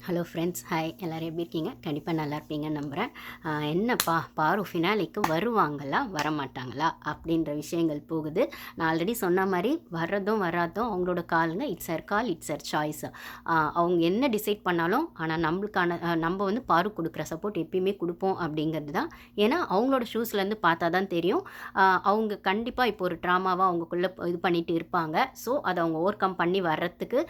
Hello friends, hi. எல்லோரும் எப்படி இருக்கீங்க? கண்டிப்பாக நல்லா இருப்பீங்கன்னு நம்புகிறேன். என்னப்பா பாரு ஃபினாலிக்கு வருவாங்களா வரமாட்டாங்களா அப்படின்ற விஷயங்கள் போகுது. நான் ஆல்ரெடி சொன்ன மாதிரி வர்றதும் வராதும் அவங்களோட காலுங்க. It's her call, it's her choice. அவங்க என்ன டிசைட் பண்ணாலும் ஆனால் நம்மளுக்கான நம்ம வந்து பாரு கொடுக்குற சப்போர்ட் எப்பயுமே கொடுப்போம் அப்படிங்கிறது தான். ஏன்னா அவங்களோட ஷூஸ்லேருந்து பார்த்தா தான் தெரியும். அவங்க கண்டிப்பாக இப்போ ஒரு ட்ராமாவாக அவங்களுக்குள்ளே இது பண்ணிட்டு இருப்பாங்க. ஸோ அதை அவங்க ஓவர் கம் பண்ணி வர்றதுக்கு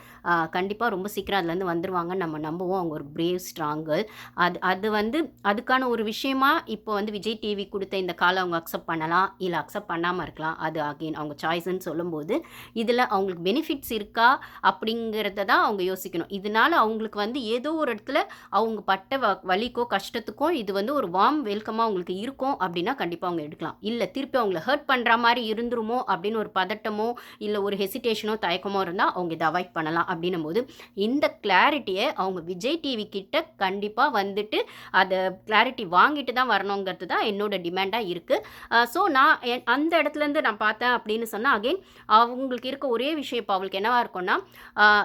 கண்டிப்பாக ரொம்ப சீக்கிரம் அதுலேருந்து வந்துடுவாங்கன்னு நம்ம நம்புவோம். அவங்க ஒரு பிரேவ் ஸ்ட்ராங் கேர்ள். அது அது வந்து அதுக்கான ஒரு விஷயமா இப்போ வந்து விஜய் டிவி கொடுத்த இந்த காலை அவங்க அக்செப்ட் பண்ணலாம், இல்லை அக்செப்ட் பண்ணாமல் இருக்கலாம். அது அகெயின் அவங்க சாய்ஸ்ன்னு சொல்லும்போது இதில் அவங்களுக்கு பெனிஃபிட்ஸ் இருக்கா அப்படிங்கிறத தான் அவங்க யோசிக்கணும். இதனால அவங்களுக்கு வந்து ஏதோ ஒரு இடத்துல அவங்க பட்ட வலிக்கோ கஷ்டத்துக்கோ இது வந்து ஒரு வார்ம் வெல்கமாக அவங்களுக்கு இருக்கும் அப்படின்னா கண்டிப்பாக அவங்க எடுக்கலாம். இல்லை திருப்பி அவங்கள ஹர்ட் பண்ணுற மாதிரி இருந்துருமோ அப்படின்னு ஒரு பதட்டமோ இல்லை ஒரு ஹெசிடேஷனோ தயக்கமோ இருந்தால் அவங்க இதை அவாய்ட் பண்ணலாம். அப்படின்னும் போது இந்த கிளாரிட்டியை அவங்க விஜய் டிவி கிட்ட கண்டிப்பாக வந்துட்டு அதை கிளாரிட்டி வாங்கிட்டு தான் வரணுங்கிறது தான் என்னோட டிமாண்டாக இருக்குது. ஸோ நான் அந்த இடத்துலேருந்து நான் பார்த்தேன் அப்படின்னு சொன்னால் அகெயின் அவங்களுக்கு இருக்க ஒரே விஷயம் இப்போ அவங்களுக்கு என்னவா இருக்கும்னா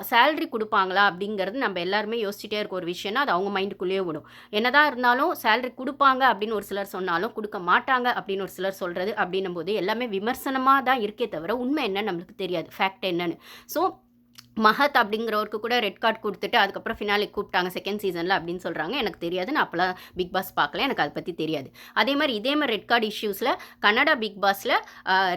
சேலரி கொடுப்பாங்களா அப்படிங்கிறது நம்ம எல்லாருமே யோசிச்சுட்டே இருக்க ஒரு விஷயம்னா அது அவங்க மைண்டுக்குள்ளேயே விடும். என்னதான் இருந்தாலும் சேலரி கொடுப்பாங்க அப்படின்னு ஒரு சிலர் சொன்னாலும் கொடுக்க மாட்டாங்க அப்படின்னு ஒரு சிலர் சொல்கிறது அப்படின்னும் போது எல்லாமே விமர்சனமாக தான் இருக்கே தவிர உண்மை என்னன்னு நம்மளுக்கு தெரியாது, ஃபேக்ட் என்னன்னு. ஸோ மஹத் அப்படிங்கிறவருக்கு கூட ரெட் கார்டு கொடுத்துட்டு அதுக்கப்புறம் ஃபினாலே கூப்பிட்டாங்க செகண்ட் சீசனில் அப்படின்னு சொல்கிறாங்க. எனக்கு தெரியாது, நான் அப்போலாம் பிக் பாஸ் பார்க்கல, எனக்கு அதை பற்றி தெரியாது. இதே மாதிரி ரெட் கார்டு இஷ்யூஸில் கன்னடா பிக் பாஸில்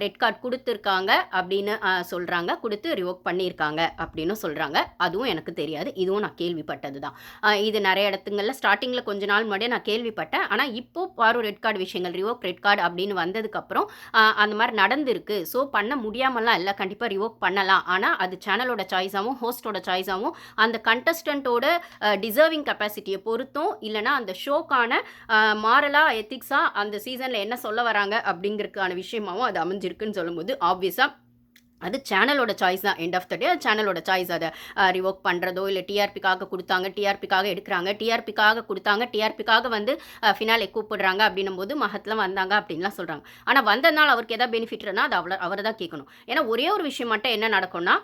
ரெட் கார்டு கொடுத்துருக்காங்க அப்படின்னு சொல்கிறாங்க, கொடுத்து ரிவோக் பண்ணியிருக்காங்க அப்படின்னு சொல்கிறாங்க. அதுவும் எனக்கு தெரியாது, இதுவும் நான் கேள்விப்பட்டது தான். இது நிறைய இடத்துங்களில் ஸ்டார்டிங்கில் கொஞ்ச நாள் முன்னாடியே நான் கேள்விப்பட்டேன். ஆனால் இப்போது பாரு ரெட் கார்டு விஷயங்கள் ரிவோக் ரெட் கார்டு அப்படின்னு வந்ததுக்கப்புறம் அந்த மாதிரி நடந்திருக்கு. ஸோ பண்ண முடியாமலாம் இல்லை, கண்டிப்பாக ரிவோக் பண்ணலாம். ஆனால் அது சேனலோட சாய்ஸ் ஹோஸ்டோட சாய்ஸாகவும் அந்த கண்டஸ்டன்ட்டோட டிசர்விங் கெப்பாசிட்டியை பொறுத்தும் இல்லைனா அந்த ஷோக்கான மாரலாக எத்திக்ஸாக அந்த சீசனில் என்ன சொல்ல வராங்க அப்படிங்கிறதுக்கான விஷயமாகவும் அது அமைஞ்சிருக்குன்னு சொல்லும்போது ஆப்வியஸாக அது சேனலோட சாய்ஸ் தான். எண்ட் ஆஃப் த டே அது சேனலோட சாய்ஸ். அதை ரிவோக் பண்ணுறதோ இல்லை டிஆர்பிக்காக கொடுத்தாங்க, டிஆர்பிக்காக எடுக்கிறாங்க, டிஆர்பிக்காக கொடுத்தாங்க, டிஆர்பிக்காக வந்து ஃபினாலே கூப்பிடுறாங்க அப்படின்னும் போது மஹத்லாம் வந்தாங்க அப்படின்லாம் சொல்கிறாங்க. ஆனால் வந்ததுனால அவருக்கு எதாவது பெனிஃபிட்னா அது அவரை தான் கேட்கணும். ஏன்னா ஒரே ஒரு விஷயம் மட்டும் என்ன நடக்கும்னா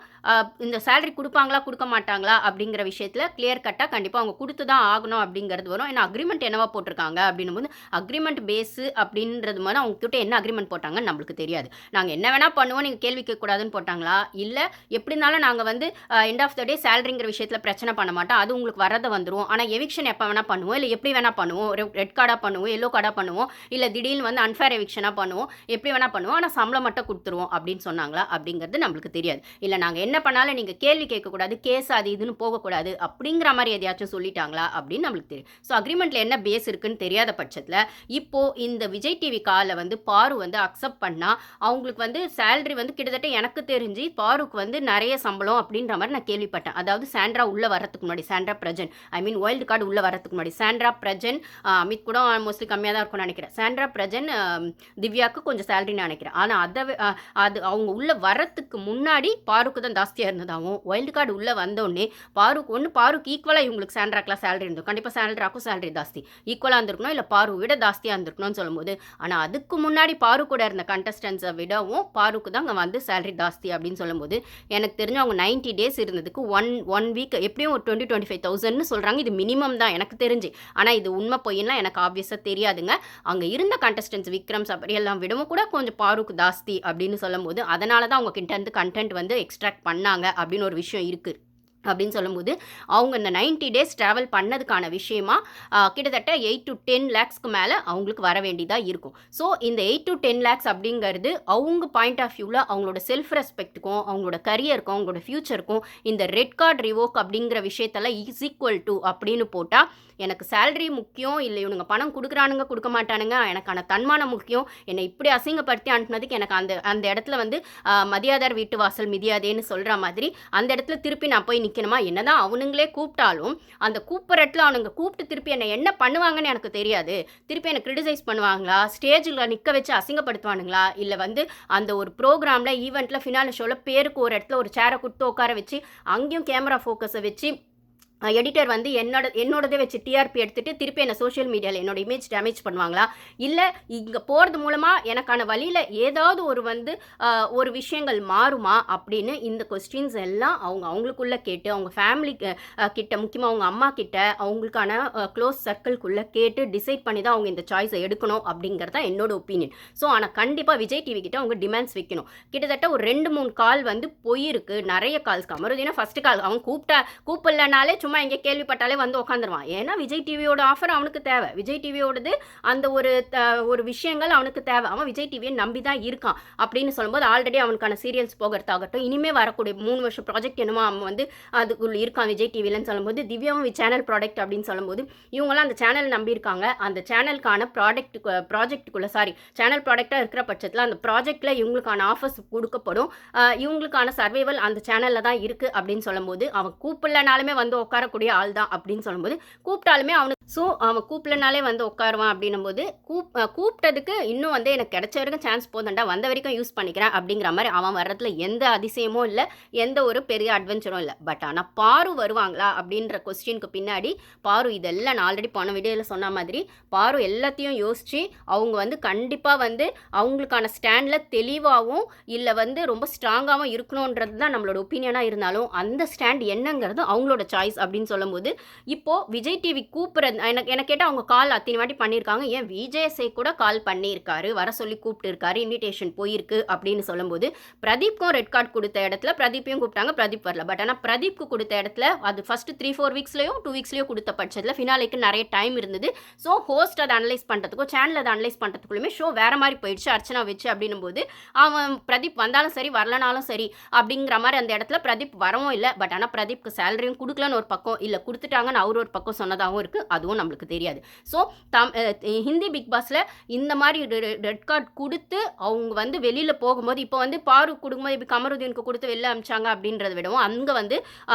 இந்த சேலரி கொடுப்பாங்களா கொடுக்க மாட்டாங்களா அப்படிங்கிற விஷயத்தில் கிளியர் கட்டாக கண்டிப்பாக அவங்க கொடுத்து தான் ஆகணும் அப்படிங்கிறது வரும். ஏன்னா அக்ரிமெண்ட் என்னவா போட்டிருக்காங்க அப்படின்னும் போது அக்ரிமெண்ட் பேஸு அப்படின்றது மாதிரி அவங்க கிட்ட என்ன அக்ரிமெண்ட் போட்டாங்கன்னு நம்மளுக்கு தெரியாது. நாங்கள் என்ன வேணால் பண்ணுவோம், நீங்கள் கேள்வி கேட்கக்கூடாதுன்னு போட்டாங்களா, இல்லை எப்படி இருந்தாலும் நாங்கள் வந்து எண்ட் ஆஃப் த டே சேலரிங்கிற விஷயத்தில் பிரச்சனை பண்ண மாட்டோம், அது உங்களுக்கு வரதை வந்துடும். ஆனால் எவிக்ஷன் எப்போ வேணால் பண்ணுவோம், இல்லை எப்படி வேணால் பண்ணுவோம், ரெட் கார்டாக பண்ணுவோம், எல்லோ கார்டாக பண்ணுவோம், இல்லை திடீர்னு வந்து அன்ஃபேர் எவிக்ஷனாக பண்ணுவோம், எப்படி வேணால் பண்ணுவோம், ஆனால் சம்பளம் மட்டும் கொடுத்துருவோம் அப்படின்னு சொன்னாங்களா அப்படிங்கிறது நம்மளுக்கு தெரியாது. இல்லை நாங்கள் என்ன பண்ணாலும் நீங்கள் கேள்வி கேட்கக்கூடாது, கேஸ் அது இதுன்னு போகக்கூடாது அப்படிங்கிற மாதிரி எதையாச்சும் சொல்லிட்டாங்களா அப்படின்னு நம்மளுக்கு தெரியும். ஸோ அக்ரிமெண்ட்டில் என்ன பேஸ் இருக்குன்னு தெரியாத பட்சத்தில் இப்போது இந்த விஜய் டிவி காலை வந்து பாரு வந்து அக்செப்ட் பண்ணால் அவங்களுக்கு வந்து சேலரி வந்து கிட்டத்தட்ட எனக்கு தெரிஞ்சு பாருக்கு வந்து நிறைய சம்பளம் அப்படின்ற மாதிரி நான் கேள்விப்பட்டேன். அதாவது சாண்ட்ரா உள்ளே வரத்துக்கு முன்னாடி, சாண்ட்ரா பிரஜன் வைல்டு கார்டு உள்ளே வரத்துக்கு முன்னாடி சாண்ட்ரா பிரஜன் அமித் கூட மோஸ்ட்லி கம்மியாக தான் இருக்கும்னு நினைக்கிறேன். சாண்ட்ரா பிரஜன் திவ்யாவுக்கு கொஞ்சம் சேலரின்னு நினைக்கிறேன். ஆனால் அது அவங்க உள்ளே வரத்துக்கு முன்னாடி பாருக்கு தான் ஜாஸ்தியாக இருந்ததாகவும் வைல்டு கார்டு உள்ளே வந்தோடனே பாருக்கு ஈக்குவலாக இவங்களுக்கு சாண்ட்ராக்கெலாம் சேலரி இருந்தோம். கண்டிப்பாக சாண்ட்ராக்கும் சேலரி ஜாஸ்தி ஈக்குவலாக இருந்திருக்கணும், இல்லை பாரு விட ஜாஸ்தியாக இருந்திருக்கணும்னு சொல்லும்போது ஆனால் அதுக்கு முன்னாடி பாரு கூட இருந்த கண்டஸ்டன்ஸை விடவும் பாருக்கு தான் அங்கே வந்து சேலரி ஜாஸ்தி அப்படின்னு சொல்லும்போது எனக்கு தெரிஞ்சு அவங்க 90 டேஸ் இருந்ததுக்கு ஒன் வீக் எப்படியும் ஒரு 20-25,000 சொல்கிறாங்க. இது மினிமம் தான் எனக்கு தெரிஞ்சு. ஆனால் இது உண்மை பொய்யெல்லாம் எனக்கு ஆப்வியஸாக தெரியாதுங்க. அங்கே இருந்த கண்டஸ்டன்ஸ் விக்ரம் சபரி எல்லாம் விடவும் கூட கொஞ்சம் பாருக்கு ஜாஸ்தி அப்படின்னு சொல்லும்போது அதனால தான் அவங்க கிட்ட இருந்து கண்டென்ட் வந்து எக்ஸ்ட்ராக்ட் பண்ணாங்க அப்படின்னு ஒரு விஷயம் இருக்குது அப்படின்னு சொல்லும்போது அவங்க இந்த 90 டேஸ் ட்ராவல் பண்ணதுக்கான விஷயமா கிட்டத்தட்ட 8 to 10 lakhsக்கு மேலே அவங்களுக்கு வர வேண்டியதாக இருக்கும். ஸோ இந்த 8 to 10 lakhs அப்படிங்கிறது அவங்க பாயிண்ட் ஆஃப் வியூவில் அவங்களோட செல்ஃப் ரெஸ்பெக்ட்டுக்கும் அவங்களோட கரியருக்கும் அவங்களோட ஃப்யூச்சருக்கும் இந்த ரெட் கார்டு ரிவோக் அப்படிங்கிற விஷயத்தெல்லாம் இஸ் ஈக்குவல் டு அப்படின்னு போட்டால் எனக்கு சேலரி முக்கியம், இல்லை இவனுங்க பணம் கொடுக்குறானுங்க கொடுக்க மாட்டானுங்க, எனக்கான தன்மானம் முக்கியம், என்னை இப்படி அசிங்கப்படுத்தி அனுப்புனதுக்கு எனக்கு அந்த இடத்துல வந்து மதியாதார் வீட்டு வாசல் மிதியாதேன்னு சொல்கிற மாதிரி அந்த இடத்துல திருப்பி நான் போய் நிற்கணுமா? என்னதான் அவனுங்களே கூப்பிட்டாலும் அந்த கூப்பிட்றத்துல அவனுங்க கூப்பிட்டு திருப்பி என்னை என்ன பண்ணுவாங்கன்னு எனக்கு தெரியாது. திருப்பி என்னை கிரிட்டிசைஸ் பண்ணுவாங்களா, ஸ்டேஜில் நிற்க வச்சு அசிங்கப்படுத்துவானுங்களா, இல்லை வந்து அந்த ஒரு ப்ரோக்ராமில் ஈவெண்ட்டில் ஃபினாலே ஷோவில் பேருக்கு ஒரு இடத்துல ஒரு சேரை கொடுத்து உட்கார வச்சு அங்கேயும் கேமரா ஃபோக்கஸை வச்சு எடிட்டர் வந்து என்னோடதே வச்சு டிஆர்பி எடுத்துகிட்டு திருப்பி என்னை சோஷியல் மீடியாவில் என்னோட இமேஜ் டேமேஜ் பண்ணுவாங்களா, இல்லை இங்கே போகிறது மூலமாக எனக்கான வழியில் ஏதாவது ஒரு விஷயங்கள் மாறுமா அப்படின்னு இந்த கொஸ்டின்ஸ் எல்லாம் அவங்களுக்குள்ளே கேட்டு, அவங்க ஃபேமிலி கிட்ட, முக்கியமாக அவங்க அம்மா கிட்ட, அவங்களுக்கான க்ளோஸ் சர்க்கிள்குள்ளே கேட்டு டிசைட் பண்ணி தான் அவங்க இந்த சாய்ஸை எடுக்கணும் அப்படிங்கிறது தான் என்னோட ஒப்பீனியன். ஸோ ஆனால் கண்டிப்பாக விஜய் டிவி கிட்ட அவங்க டிமாண்ட்ஸ் வைக்கணும். கிட்டத்தட்ட ஒரு 2-3 கால் வந்து போயிருக்கு, நிறைய கால்ஸ். கமருதீனா ஃபஸ்ட்டு கால் அவங்க கூப்பிடலனாலே சும்மா எங்கே கேள்விப்பட்டாலே வந்து உட்காந்துருவான். ஏன்னா விஜய் டிவியோட ஆஃபர் அவனுக்கு தேவை, விஜய் டிவியோடது அந்த ஒரு விஷயங்கள் அவனுக்கு தேவை. அவன் விஜய் டிவியை நம்பி தான் இருக்கான் அப்படின்னு சொல்லும்போது, ஆல்ரெடி அவனுக்கான சீரியல்ஸ் போகிறதாகட்டும், இனிமேல் வரக்கூடிய 3 வருஷம் ப்ராஜெக்ட் என்னமோ அவன் வந்து அதுக்குள்ள இருக்கான் விஜய் டிவிலன்னு சொல்லும்போது, திவ்யாவும் சேனல் ப்ராடக்ட் அப்படின்னு சொல்லும்போது, இவங்களாம் அந்த சேனல் நம்பியிருக்காங்க. அந்த சேனலுக்கான ப்ராஜெக்டுக்குள்ளே சேனல் ப்ராடக்டாக இருக்கிற பட்சத்தில் அந்த ப்ராஜெக்டில் இவங்களுக்கான ஆஃபர்ஸ் கொடுக்கப்படும். இவங்களுக்கான சர்வைவல் அந்த சேனலில் தான் இருக்குது அப்படின்னு சொல்லும்போது, அவன் கூப்பிடலனாலுமே வந்து உட்காரக்கூடிய ஆள் தான் அப்படின்னு சொல்லும்போது, கூப்பிட்டாலுமே அவனுக்கு அவன் கூப்பிடலனாலே வந்து உட்காருவான் அப்படின்னும் போது, கூப்பிட்டதுக்கு இன்னும் வந்து எனக்கு கிடைச்ச வரைக்கும் சான்ஸ் போதண்டா, வந்த வரைக்கும் யூஸ் பண்ணிக்கிறேன் அப்படிங்கிற மாதிரி அவன் வர்றதுல எந்த அதிசயமும் இல்லை, எந்த ஒரு பெரிய அட்வென்ச்சரும் இல்லை. பட் ஆனால் பாரு வருவாங்களா அப்படின்ற கொஸ்டினுக்கு பின்னாடி பாரு இதெல்லாம் நான் ஆல்ரெடி போன வீடியோவில் சொன்ன மாதிரி பாரு எல்லாத்தையும் யோசித்து அவங்க வந்து கண்டிப்பாக வந்து அவங்களுக்கான ஸ்டாண்டில் தெளிவாகவும் இல்லை வந்து ரொம்ப ஸ்ட்ராங்காகவும் இருக்கணுன்றது தான் நம்மளோட ஒப்பீனியனாக இருந்தாலும், அந்த ஸ்டாண்ட் என்னங்கிறது அவங்களோட சாய்ஸ் அப்படின்னு சொல்லும்போது, இப்போது விஜய் டிவி கூப்பிட்றது எனக்கு கேட்டால் அவங்க கால் அத்தனை வாட்டி பண்ணியிருக்காங்க. ஏன் விஜயசை கூட கால் பண்ணியிருக்காரு, வர சொல்லி கூப்பிட்டு இருக்காரு, இன்விடேஷன் போயிருக்கு அப்படின்னு சொல்லும்போது, பிரதீப்க்கும் ரெட் கார்டு கொடுத்த இடத்துல பிரதீப்பையும் கூப்பிட்டாங்க, பிரதீப் வரல. பட் ஆனால் பிரதீப்க்கு கொடுத்த இடத்துல அது ஃபஸ்ட்டு 3-4 வீக்ஸ்லையோ 2 வீக்ஸ்லையோ கொடுத்த பட்சத்தில் ஃபினாலேக்கு நிறைய டைம் இருந்தது. ஸோ ஹோஸ்ட் அதை அனலைஸ் பண்ணுறதுக்கும் சேனல் அதை அனலைஸ் பண்ணுறதுக்குள்ளுமே ஷோ வேறு மாதிரி போயிடுச்சு அர்ச்சனா வச்சு அப்படின்னும் போது, அவன் பிரதீப் வந்தாலும் சரி வரலனாலும் சரி அப்படிங்கிற மாதிரி அந்த இடத்துல பிரதீப் வரவும் இல்லை. பட் ஆனால் பிரதீப்க்கு சேலரியும் கொடுக்கலன்னு ஒரு பக்கம், இல்லை கொடுத்துட்டாங்கன்னு அவர் ஒரு பக்கம் சொன்னதாகவும் இருக்குது, அதுவும் நம்மளுக்கு தெரியாது. ஸோ ஹிந்தி பிக் பாஸில் இந்த மாதிரி ரெட் கார்டு கொடுத்து அவங்க வந்து வெளியில் போகும்போது, இப்போ வந்து பாரு கொடுக்கும்போது இப்போ கமருதீனுக்கு கொடுத்து வெளில அமிச்சாங்க அப்படின்றத விடவும், அங்கே வந்து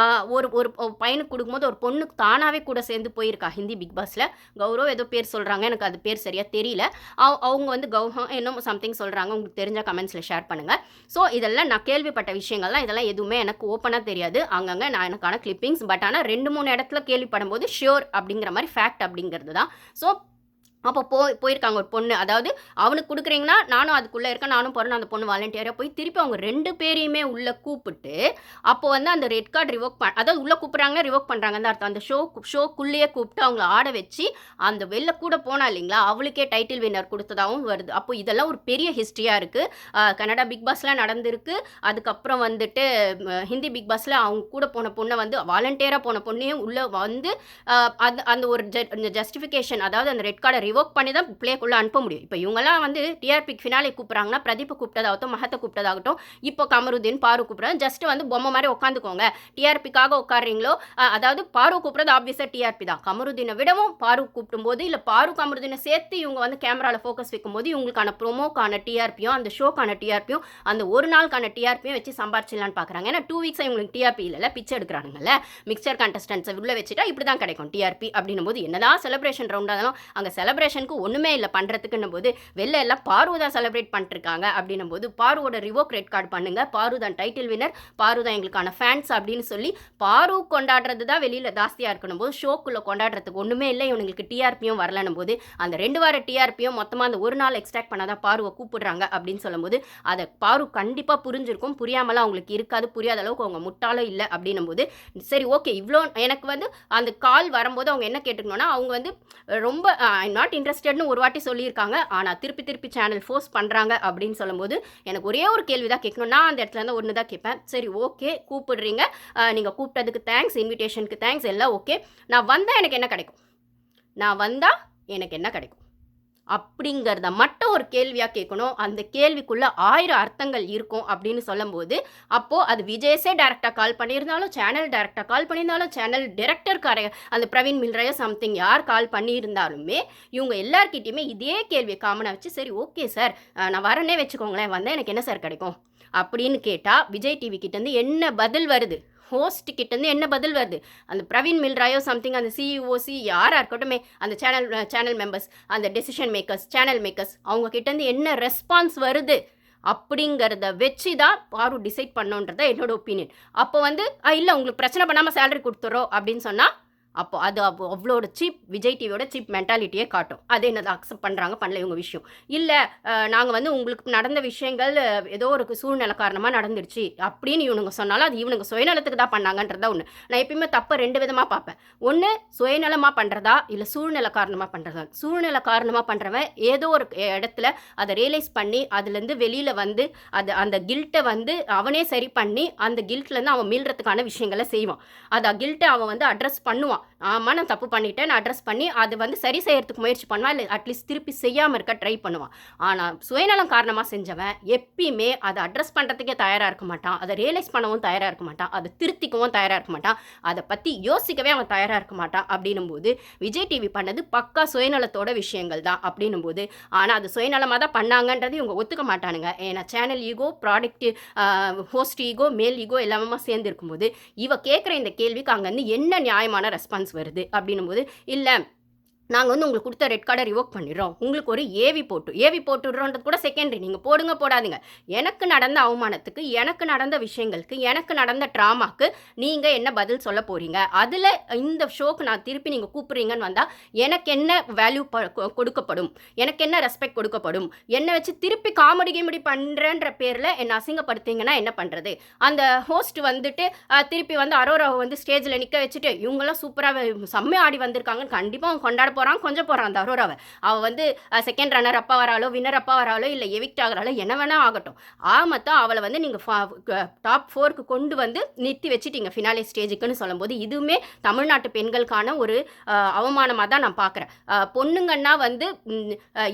ஒரு பையனுக்கு கொடுக்கும்போது ஒரு பொண்ணுக்கு தானாகவே கூட சேர்ந்து போயிருக்கா ஹிந்தி பிக் பாஸில். கௌரவ் ஏதோ பேர் சொல்கிறாங்க, எனக்கு அது பேர் சரியாக தெரியல. அவங்க வந்து இன்னும் சம்திங் சொல்கிறாங்க, உங்களுக்கு தெரிஞ்ச கமெண்ட்ஸில் ஷேர் பண்ணுங்கள். ஸோ இதெல்லாம் நான் கேள்விப்பட்ட விஷயங்கள்லாம், இதெல்லாம் எதுவுமே எனக்கு ஓப்பனாக தெரியாது, அங்கங்கே நான் எனக்கான கிளிப்பிங்ஸ். பட் ஆனால் 2-3 இடத்துல கேள்விப்படும் போது ஷியோர் அப்படிங்கிற மாதிரி ஃபேக்ட் அப்படிங்கிறது தான். ஸோ அப்போ போயிருக்காங்க ஒரு பொண்ணு, அதாவது அவனுக்கு கொடுக்குறீங்கன்னா நானும் அதுக்குள்ளே இருக்கேன், நானும் போகிறேன், அந்த பொண்ணு வாலண்டியராக போய் திருப்பி அவங்க 2 பேரையுமே உள்ளே கூப்பிட்டு, அப்போ வந்து அந்த ரெட் கார்டு ரிவோக் அதாவது உள்ளே கூப்பிட்றாங்க, ரிவோக் பண்ணுறாங்கன்னு அர்த்தம். அந்த ஷோக்குள்ளேயே கூப்பிட்டு அவங்கள ஆட வச்சு அந்த வெளில கூட போனா இல்லைங்களா, அவளுக்கே டைட்டில் வின்னர் கொடுத்ததாகவும் வருது. அப்போ இதெல்லாம் ஒரு பெரிய ஹிஸ்ட்ரியாக இருக்குது. கனடா பிக் பாஸ்லாம் நடந்திருக்கு. அதுக்கப்புறம் வந்துட்டு ஹிந்தி பிக் பாஸில் அவங்க கூட போன பொண்ணை வந்து வாலண்டியராக போன பொண்ணையும் உள்ளே வந்து அந்த ஒரு ஜஸ்டிஃபிகேஷன், அதாவது அந்த ரெட் கார்டை ரிவோக் பண்ணி தான் பிளேக்குள்ளே அனுப்ப முடியும். இப்போ இவங்கெல்லாம் வந்து டிஆர்பி ஃபினாலே கூப்பிட்றாங்கன்னா, பிரதீப்பை கூப்பிட்டதாகட்டும், மகத்தை கூப்பிட்டதாகட்டும், இப்போ கமருதீன் பாரு கூப்பிட்றாங்க, ஜஸ்ட் வந்து பொம்மை மாதிரி உட்காந்துக்கோங்க, டிஆர்பிக்காக உட்காடுறீங்களோ, அதாவது பாரு கூப்பிட்றது ஆப்வியஸாக டிஆர்பி தான். கமருதீனை விடவும் பாரு கூப்பிடும்போது, இல்லை பாரு கமருதீனை சேர்த்து இவங்க வந்து கேமராவில் ஃபோக்கஸ் வைக்கும்போது, இவங்களுக்கான ப்ரோமோக்கான டிஆர்பியும் அந்த ஷோக்கான டிஆர்பியும் அந்த ஒரு நாளுக்கான டிஆர்பியும் வச்சு சம்பாரிச்சிடலான்னு பார்க்குறாங்க. ஏன்னா 2 வீக்ஸ் இவங்களுக்கு டிஆர்பி இல்லை, பிச்சை எடுக்கிறானுங்கல்ல. மிக்சர் கண்டஸ்டன்ஸை உள்ளே வச்சுட்டா இப்படி தான் கிடைக்கும் டிஆர்பி அப்படின்னும் போது, என்னதான் செலிப்ரேஷன் ரவுண்டாக இருந்தாலும் அங்கே செலிப்ரேஷனுக்கு ஒன்றுமே இல்லை பண்ணுறதுக்குன்னும் போது, வெளில எல்லாம் பாரு தான் செலிப்ரேட் பண்ணிட்டுருக்காங்க அப்படின்னும் போது, பாருவோட ரிவோக் ரெட் கார்டு பண்ணுங்க, பாரு தான் டைட்டில் வினர், பாரு தான் எங்களுக்கான ஃபேன்ஸ் அப்படின்னு சொல்லி பாரு கொண்டாடுறது தான் வெளியில் ஜாஸ்தியாக இருக்கணும் போது, ஷோக்குள்ளே கொண்டாடுறதுக்கு ஒன்றுமே இல்லை, இவங்களுக்கு டிஆர்பியும் வரலன்னும் போது, அந்த 2 வார டிஆர்பியும் மொத்தமாக அந்த ஒரு நாள் எக்ஸ்ட்ராக்ட் பண்ணாதான் பாருவை கூப்பிடுறாங்க அப்படின்னு சொல்லும்போது, அதை பாரு கண்டிப்பாக புரிஞ்சிருக்கும். புரியாமலாம் அவங்களுக்கு இருக்காது, புரியாத அளவுக்கு அவங்க முட்டாலும் இல்லை அப்படின்னும் போது, சரி ஓகே இவ்வளோ எனக்கு வந்து அந்த கால் வரும்போது அவங்க என்ன கேட்டுக்கணும்னா, அவங்க வந்து ரொம்ப ஐம் நாட் இன்ட்ரெஸ்டட்னு ஒரு வாட்டி சொல்லியிருக்காங்க, ஆனால் திருப்பி சேனல் ஃபோர்ஸ் பண்ணுறாங்க அப்படின்னு சொல்லும்போது, எனக்கு ஒரே ஒரு கேள்வி தான் கேட்கணும். நான் அந்த இடத்துல இருந்து ஒன்று தான் கேட்பேன், சரி ஓகே கூப்பிடுறீங்க, நீங்கள் கூப்பிட்டதுக்கு தேங்க்ஸ், இன்விடேஷனுக்கு தேங்க்ஸ், எல்லாம் ஓகே, நான் வந்தால் எனக்கு என்ன கிடைக்கும், நான் வந்தால் எனக்கு என்ன கிடைக்கும் அப்படிங்கிறத மட்டும் ஒரு கேள்வியாக கேட்கணும். அந்த கேள்விக்குள்ளே 1000 அர்த்தங்கள் இருக்கும் அப்படின்னு சொல்லும்போது, அப்போது அது விஜயஸே டேரெக்டாக கால் பண்ணியிருந்தாலும், சேனல் டேரெக்டாக கால் பண்ணியிருந்தாலும், சேனல் டிரெக்டர் அந்த பிரவீன் மில்ராயோ சம்திங் யார் கால் பண்ணியிருந்தாலுமே, இவங்க எல்லார்கிட்டையுமே இதே கேள்வியை காமனாக வச்சு, சரி ஓகே சார் நான் வரேன்னே வச்சுக்கோங்களேன், வந்தால் எனக்கு என்ன சார் கிடைக்கும் அப்படின்னு கேட்டால், விஜய் டிவி கிட்டேருந்து என்ன பதில் வருது, ஹோஸ்ட் கிட்டேருந்து என்ன பதில் வருது, அந்த பிரவீன் மில்ராயோ சம்திங் அந்த சிஇஓசி யாராக இருக்கட்டுமே, அந்த சேனல் மெம்பர்ஸ், அந்த டெசிஷன் மேக்கர்ஸ், சேனல் மேக்கர்ஸ், அவங்க கிட்டேருந்து என்ன ரெஸ்பான்ஸ் வருது அப்படிங்கிறத வச்சு தான் பாரு டிசைட் பண்ணோன்றத என்னோட ஒப்பீனியன். அப்போ வந்து இல்லை உங்களுக்கு பிரச்சனை பண்ணாமல் சேலரி கொடுத்துறோம் அப்படின்னு சொன்னால் அப்போ அது அவ்வளோட சீப் விஜய் டிவியோட சீப் மென்டாலிட்டியே காட்டும். அது என்னது அக்செப்ட் பண்ணுறாங்க பண்ணல இவங்க விஷயம். இல்லை நாங்கள் வந்து உங்களுக்கு நடந்த விஷயங்கள் ஏதோ ஒரு சூழ்நிலை காரணமாக நடந்துருச்சு அப்படின்னு இவனுங்க சொன்னாலும் அது இவனுங்க சுயநலத்துக்கு தான் பண்ணாங்கன்றதா ஒன்று. நான் எப்பயுமே தப்பை 2 விதமாக பார்ப்பேன். ஒன்று சுயநலமாக பண்ணுறதா இல்லை சூழ்நிலை காரணமாக பண்ணுறதா. சூழ்நிலை காரணமாக பண்ணுறவன் ஏதோ ஒரு இடத்துல அதை ரியலைஸ் பண்ணி அதுலேருந்து வெளியில் வந்து அந்த கில்ட்டை வந்து அவனே சரி பண்ணி அந்த கில்ட்லேருந்து அவன் மீள்றதுக்கான விஷயங்களை செய்வான். அதை கில்ட்டை அவன் வந்து அட்ரஸ் பண்ணுவான். ஆமாம் நான் தப்பு பண்ணிட்டேன் நான் அட்ரஸ் பண்ணி அது வந்து சரி செய்யறதுக்கு முயற்சி பண்ணுவான், இல்லை அட்லீஸ்ட் திருப்பி செய்யாமல் இருக்க ட்ரை பண்ணுவான். ஆனால் சுயநலம் காரணமாக செஞ்சவன் எப்பயுமே அதை அட்ரஸ் பண்ணுறதுக்கே தயாராக இருக்க மாட்டான், அதை ரியலைஸ் பண்ணவும் தயாராக இருக்க மாட்டான், அதை திருத்திக்கவும் தயாராக இருக்க மாட்டான், அதை பற்றி யோசிக்கவே அவன் தயாராக இருக்க மாட்டான். அப்படின்னும் போது விஜய் டிவி பண்ணது பக்கா சுயநலத்தோட விஷயங்கள் தான் அப்படின்னும் போது. ஆனால் அது சுயநலமாக தான் பண்ணாங்கன்றது இவங்க ஒத்துக்க மாட்டானுங்க. ஏன்னா channel ego, product host ego, male ego எல்லாமே சேர்ந்து இருக்கும்போது இவ கேட்குற இந்த கேள்விக்கு அங்கேருந்து என்ன நியாயமான ரெஸ்பான்ஸ் வருது அப்படின்னும் போது, இல்லை நாங்கள் வந்து உங்களுக்கு கொடுத்த ரெட் கார்டை ரிவோக் பண்ணிடுறோம், உங்களுக்கு ஒரு ஏவி போட்டுடுறோன்றது கூட செகண்டரி, நீங்கள் போடுங்க போடாதீங்க. எனக்கு நடந்த அவமானத்துக்கு, எனக்கு நடந்த விஷயங்களுக்கு, எனக்கு நடந்த ட்ராமாக்கு நீங்கள் என்ன பதில் சொல்ல போகிறீங்க, அதில் இந்த ஷோக்கு நான் திருப்பி நீங்கள் கூப்பிட்றீங்கன்னு வந்தால் எனக்கு என்ன வேல்யூ கொடுக்கப்படும், எனக்கு என்ன ரெஸ்பெக்ட் கொடுக்கப்படும், என்னை வச்சு திருப்பி காமெடி பண்ணுறன்ற பேரில் என்னை அசிங்கப்படுத்திங்கன்னா என்ன பண்ணுறது. அந்த ஹோஸ்ட் வந்துட்டு திருப்பி வந்து அரோராவை வந்து ஸ்டேஜில் நிற்க வச்சுட்டு இவங்கெல்லாம் சூப்பராக செம்மையாக ஆடி வந்திருக்காங்கன்னு கண்டிப்பாக அவங்க கொண்டாட கொஞ்சம் போகிறான் அந்த அரோராவை. அவள் வந்து செகண்ட் ரன்னர் அப்பா வராலோ வின்னர் அப்பா வராலோ இல்லை எவிக்ட் ஆகிறாலோ என்ன வேணா ஆகட்டும், ஆமத்தான் அவளை வந்து நீங்கள் டாப் 4க்கு கொண்டு வந்து நிறுத்தி வச்சுட்டீங்க ஃபினாலே ஸ்டேஜுக்குன்னு சொல்லும்போது இதுவுமே தமிழ்நாட்டு பெண்களுக்கான ஒரு அவமானமாக தான் நான் பார்க்குறேன். பொண்ணுங்கன்னா வந்து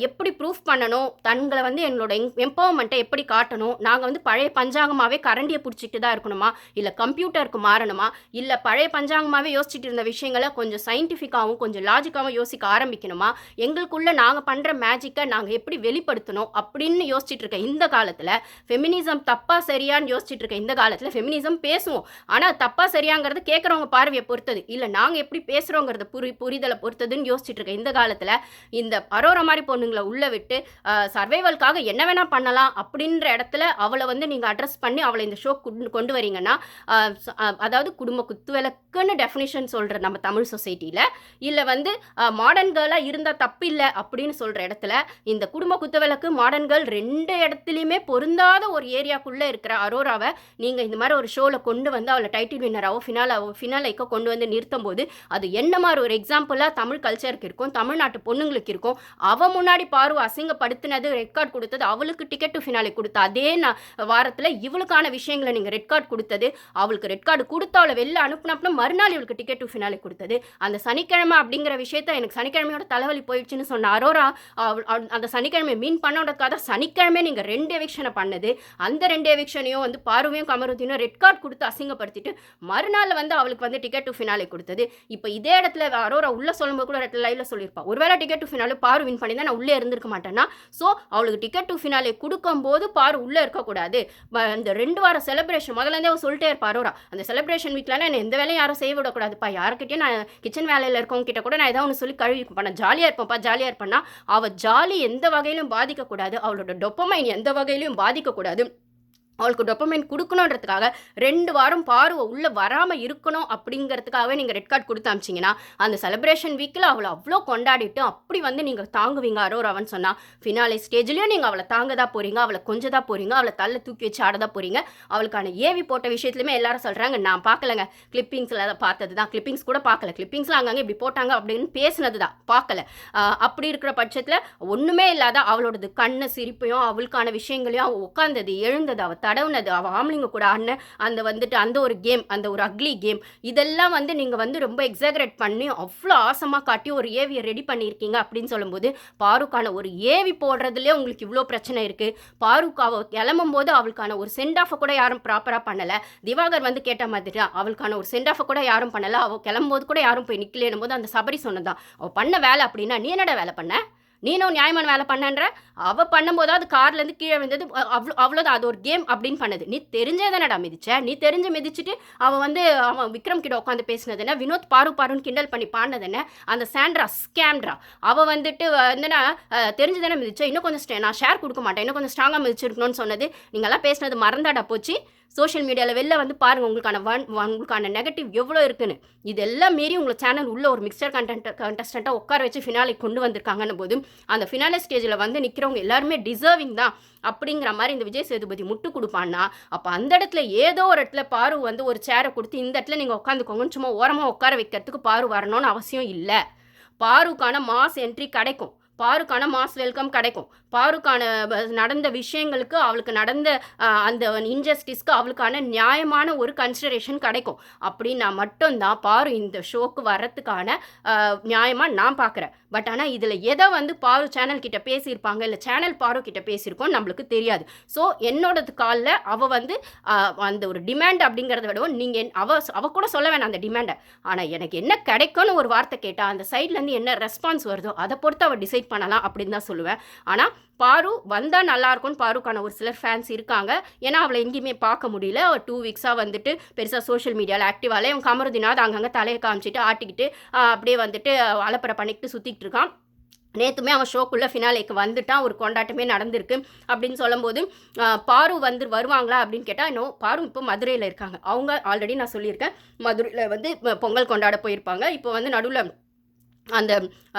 எப்படி ப்ரூஃப் பண்ணணும், தங்களை வந்து எங்களோட எம்பவர்மெண்ட்டை எப்படி காட்டணும், நாங்கள் வந்து பழைய பஞ்சாங்கமாகவே கரண்டியை பிடிச்சிட்டு தான் இருக்கணுமா, இல்லை கம்ப்யூட்டருக்கு மாறணுமா, இல்லை பழைய பஞ்சாங்கமாகவே யோசிச்சுட்டு இருந்த விஷயங்களை கொஞ்சம் சயின்டிஃபிக்காகவும் கொஞ்சம் லாஜிக்காகவும் யோசிக்க ஆரம்பிக்கணுமா, எங்களுக்குள்ள நாங்கள் பண்ணுற மேஜிக்கை நாங்கள் எப்படி வெளிப்படுத்தணும் அப்படின்னு யோசிச்சுட்டு இருக்க இந்த காலத்தில், ஃபெமினிசம் தப்பா சரியான்னு யோசிச்சுட்டு இருக்க இந்த காலத்தில் ஃபெமினிசம் பேசுவோம், ஆனால் தப்பா சரியாங்கிறது கேட்குறவங்க பார்வையை பொறுத்தது, இல்லை நாங்கள் எப்படி பேசுகிறோங்கிறத புரிதலை பொறுத்ததுன்னு யோசிச்சுட்டு இருக்க இந்த காலத்தில் இந்த அரோரா மாதிரி பொண்ணுங்களை உள்ளே விட்டு சர்வைவல்காக என்ன வேணால் பண்ணலாம் அப்படின்ற இடத்துல அவளை வந்து நீங்கள் அட்ரஸ் பண்ணி அவளை இந்த ஷோ கொண்டு வரீங்கன்னா, அதாவது குடும்ப குத்துவிளக்குன்னு டெஃபினிஷன் சொல்கிற நம்ம தமிழ் சொசைட்டியில், இல்லை வந்து மாடர்ன் கேர்லாக இருந்தால் தப்பு இல்லை அப்படின்னு சொல்கிற இடத்துல இந்த குடும்ப குத்துவிளக்கு மாடர்ன் கேர்ள் 2 இடத்துலையுமே பொருந்தாத ஒரு ஏரியாக்குள்ளே இருக்கிற அரோராவை நீங்கள் இந்த மாதிரி ஒரு ஷோவில் கொண்டு வந்து அவளை டைட்டில் வின்னராகவோ ஃபினாலைக்கோ கொண்டு வந்து நிறுத்தும் போது அது என்ன மாதிரி ஒரு எக்ஸாம்பிளாக தமிழ் கல்ச்சருக்கு இருக்கும், தமிழ்நாட்டு பொண்ணுங்களுக்கு இருக்கும். அவள் முன்னாடி பார்வை அசிங்கப்படுத்தினது, ரெட் கார்டு கொடுத்தது, அவளுக்கு டிக்கெட் டு ஃபினாலே கொடுத்த அதே வாரத்தில் இவளுக்கான விஷயங்களை நீங்கள் ரெட் கார்டு கொடுத்தது, அவளுக்கு ரெட் கார்டு கொடுத்து அவளை வெளில அனுப்புனப்போ மறுநாள் இவளுக்கு டிக்கெட் டு ஃபினாலே கொடுத்தது, அந்த சனிக்கிழமை அப்படிங்கிற விஷயத்த எனக்கு சனிக்கிழமையோட தலைவலி போயிடுச்சுன்னு சொன்ன அரோரா அந்த சனிக்கிழமை மீன் பண்ணோடக்காக சனிக்கிழமை நீங்கள் 2 எவிக்ஷனை பண்ணது, அந்த 2 எவிக்ஷனையும் வந்து பார்வையும் கமருதீனும் ரெட் கார்டு கொடுத்து அசிங்கப்படுத்திட்டு மறுநாள் வந்து அவளுக்கு வந்து டிக்கெட் டு ஃபினாலே கொடுத்தது. இப்போ இதே இடத்துல அரோரா உள்ளே சொல்லும்போது கூட லைவ்ல சொல்லியிருப்பா, ஒருவேளை டிக்கெட் டு ஃபினாலே பாரு வின் பண்ணி தான் நான் உள்ளே இருந்திருக்க மாட்டேன்னா, ஸோ அவளுக்கு டிக்கெட் டு ஃபினாலே கொடுக்கும்போது பாரு உள்ளே இருக்கக்கூடாது. இந்த 2 வார செலிப்ரேஷன் முதலேருந்தே அவள் சொல்லிட்டே இருப்பா அரோரா, அந்த செலிப்ரேஷன் வீக்லாம் என்ன எந்த வேலையும் யாரும் செய்ய விடக்கூடாதுப்பா, யாருக்கிட்டே நான் கிச்சன் வேலையில் இருக்கவங்க கிட்ட கூட நான் ஏதாவது ஒன்று சொல்லி கழுவி பண்ண ஜாலியாக இருப்பேன்னா அவள் ஜாலி எந்த வகையிலும் பாதிக்கக்கூடாது, அவளோட டொப்பமைன் எந்த வகையிலும் பாதிக்கக்கூடாது, அவளுக்கு டொப்பமைன் கொடுக்கணுன்றதுக்காக 2 வாரம் பார்வை உள்ளே வராமல் இருக்கணும் அப்படிங்கிறதுக்காகவே நீங்கள் ரெட் கார்டு கொடுத்து அமிச்சிங்கன்னா அந்த செலிப்ரேஷன் வீக்கில் அவளை அவ்வளோ கொண்டாடிட்டு அப்படி வந்து நீங்கள் தாங்குவீங்க அரோராவன்னு சொன்னால், ஃபினாலே ஸ்டேஜ்லேயும் நீங்கள் அவளை தாங்க தான் போகிறீங்க, அவளை கொஞ்சம் தான் போகிறீங்க, அவளை தள்ள தூக்கி வச்சு ஆட தான் போகிறீங்க. அவளுக்கான ஏவி போட்ட விஷயத்துலையுமே எல்லாரும் சொல்கிறாங்க, நான் பார்க்கலங்க, கிளிப்பிங்ஸில் பார்த்தது தான், கிளிப்பிங்ஸ் கூட பார்க்கல, கிளிப்பிங்ஸில் அங்கங்கே இப்படி போட்டாங்க அப்படின்னு பேசினது தான் பார்க்கல. அப்படி இருக்கிற பட்சத்தில் ஒன்றுமே இல்லாத அவளோடது கண்ணு சிரிப்பையும் அவளுக்கான விஷயங்களையும் அவள் உட்காந்தது எழுந்தது அவள் தடவுனது அவள் ஆம்பளைங்க கூட ஆடின அந்த வந்துட்டு அந்த ஒரு கேம், அந்த ஒரு அக்லி கேம், இதெல்லாம் வந்து நீங்கள் வந்து ரொம்ப எக்ஸாகரேட் பண்ணி அவ்வளோ ஆசமாக காட்டி ஒரு ஏவியை ரெடி பண்ணியிருக்கீங்க அப்படின்னு சொல்லும்போது பாருக்கான ஒரு ஏவி போடுறதுலேயே உங்களுக்கு இவ்வளோ பிரச்சனை இருக்குது. பாருக்கு அவள் கிளம்பும் போது அவளுக்கான ஒரு சென்ட் ஆஃபை கூட யாரும் ப்ராப்பராக பண்ணலை. திவாகர் வந்து கேட்ட மாதிரி தான் அவளுக்கான ஒரு சென்ட் ஆஃபை கூட யாரும் பண்ணலை. அவள் கிளம்பும்போது கூட யாரும் போய் நிற்கலேனும் போது அந்த சபரி சொன்னதான் அவள் பண்ண வேலை அப்படின்னா நீ என்னடா வேலை பண்ண, நீனும் நியாயமான வேலை பண்ணன்ற. அவள் பண்ணும்போது அது கார்லேருந்து கீழே விழுந்தது, அவ்வளோதான், அது ஒரு கேம் அப்படின்னு பண்ணுது. நீ தெரிஞ்சே தானடா மிதிச்ச, நீ தெரிஞ்சு மிதிச்சுட்டு அவன் வந்து அவன் விக்ரம் கிட்ட உட்காந்து பேசினது என்ன, வினோத் பாருன்னு கிண்டல் பண்ணி பாடினது என்ன, அந்த சாண்ட்ரா ஸ்கேம்ட்ரா அவள் வந்துட்டு வந்துன்னா தெரிஞ்சு தானே மிதிச்சா, இன்னும் கொஞ்சம் நான் ஷேர் கொடுக்க மாட்டேன், இன்னும் கொஞ்சம் ஸ்ட்ராங்காக மிதிச்சிருக்கணும்னு சொன்னது. நீங்கள்லாம் பேசினது மறந்தாடா போச்சு. சோஷியல் மீடியாவில் வெளில வந்து பாருங்கள் உங்களுக்கான நெகட்டிவ் எவ்வளோ இருக்குன்னு. இதெல்லாம் மீறி உங்களை சேனல் உள்ள ஒரு மிக்சர் கண்டஸ்டண்ட்டாக உட்கார வச்சு ஃபினாலே கொண்டு வந்திருக்காங்கன்னு போது அந்த ஃபினாலே ஸ்டேஜில் வந்து நிற்கிறவங்க எல்லாருமே டிசர்விங் தான் அப்படிங்கிற மாதிரி இந்த விஜய் சேதுபதி முட்டு கொடுப்பான்னா, அப்போ அந்த இடத்துல ஏதோ ஒரு இடத்துல பாரு வந்து ஒரு சேரை கொடுத்து இந்த இடத்துல நீங்கள் உட்காந்துக்கோங்கன்னு சும்மா ஓரமாக உட்கார வைக்கிறதுக்கு பாரு வரணும்னு அவசியம் இல்லை. பாருக்கான மாஸ் என்ட்ரி கிடைக்கும், பாருக்கான மாஸ் வெல்கம் கிடைக்கும், பாருக்கான நடந்த விஷயங்களுக்கு அவளுக்கு நடந்த அந்த இன்ஜஸ்டிஸ்க்கு அவளுக்கான நியாயமான ஒரு கன்சிடரேஷன் கிடைக்கும். அப்படின்னா மட்டும்தான் பாரு இந்த ஷோக்கு வர்றதுக்கான நியாயமாக நான் பார்க்குறேன். பட் ஆனால் இதில் எதை வந்து பாரு சேனல் கிட்ட பேசியிருப்பாங்க, இல்லை சேனல் பாரு கிட்ட பேசியிருக்கோம் நம்மளுக்கு தெரியாது. ஸோ என்னோடது காலில் அவள் வந்து அந்த ஒரு டிமாண்ட் அப்படிங்கிறத விடவும் நீங்கள் அவள் கூட சொல்ல வேணாம் அந்த டிமாண்டை. ஆனால் எனக்கு என்ன கிடைக்கும்னு ஒரு வார்த்தை கேட்டால் அந்த சைட்லேருந்து என்ன ரெஸ்பான்ஸ் வருதோ அதை பொறுத்து அவள் டிசைட் பண்ணலாம் அப்படின்னு தான் சொல்லுவேன். ஆனால் பாரு வந்தால் நல்லாயிருக்கும்னு பாருக்கான ஒரு சிலர் ஃபேன்ஸ் இருக்காங்க. ஏன்னா அவளை எங்கேயுமே பார்க்க முடியல. அவள் 2 வீக்ஸாக வந்துட்டு பெருசாக சோஷியல் மீடியாவில் ஆக்டிவாலே அவன் கமருதினாவது அங்கங்கே தலையை காமிச்சிட்டு ஆட்டிக்கிட்டு அப்படியே வந்துட்டு அலப்பறை பண்ணிக்கிட்டு சுற்றிக்கிட்டு இருக்கான். நேற்றுமே அவன் ஷோக்குள்ளே ஃபினாலேக்கு வந்துட்டான், ஒரு கொண்டாட்டமே நடந்திருக்கு அப்படின்னு சொல்லும்போது பாரு வந்து வருவாங்களா அப்படின்னு கேட்டால் இன்னும் பாரு இப்போ மதுரையில் இருக்காங்க. அவங்க ஆல்ரெடி நான் சொல்லியிருக்கேன் மதுரையில் வந்து பொங்கல் கொண்டாட போயிருப்பாங்க. இப்போ வந்து நடுவில் அந்த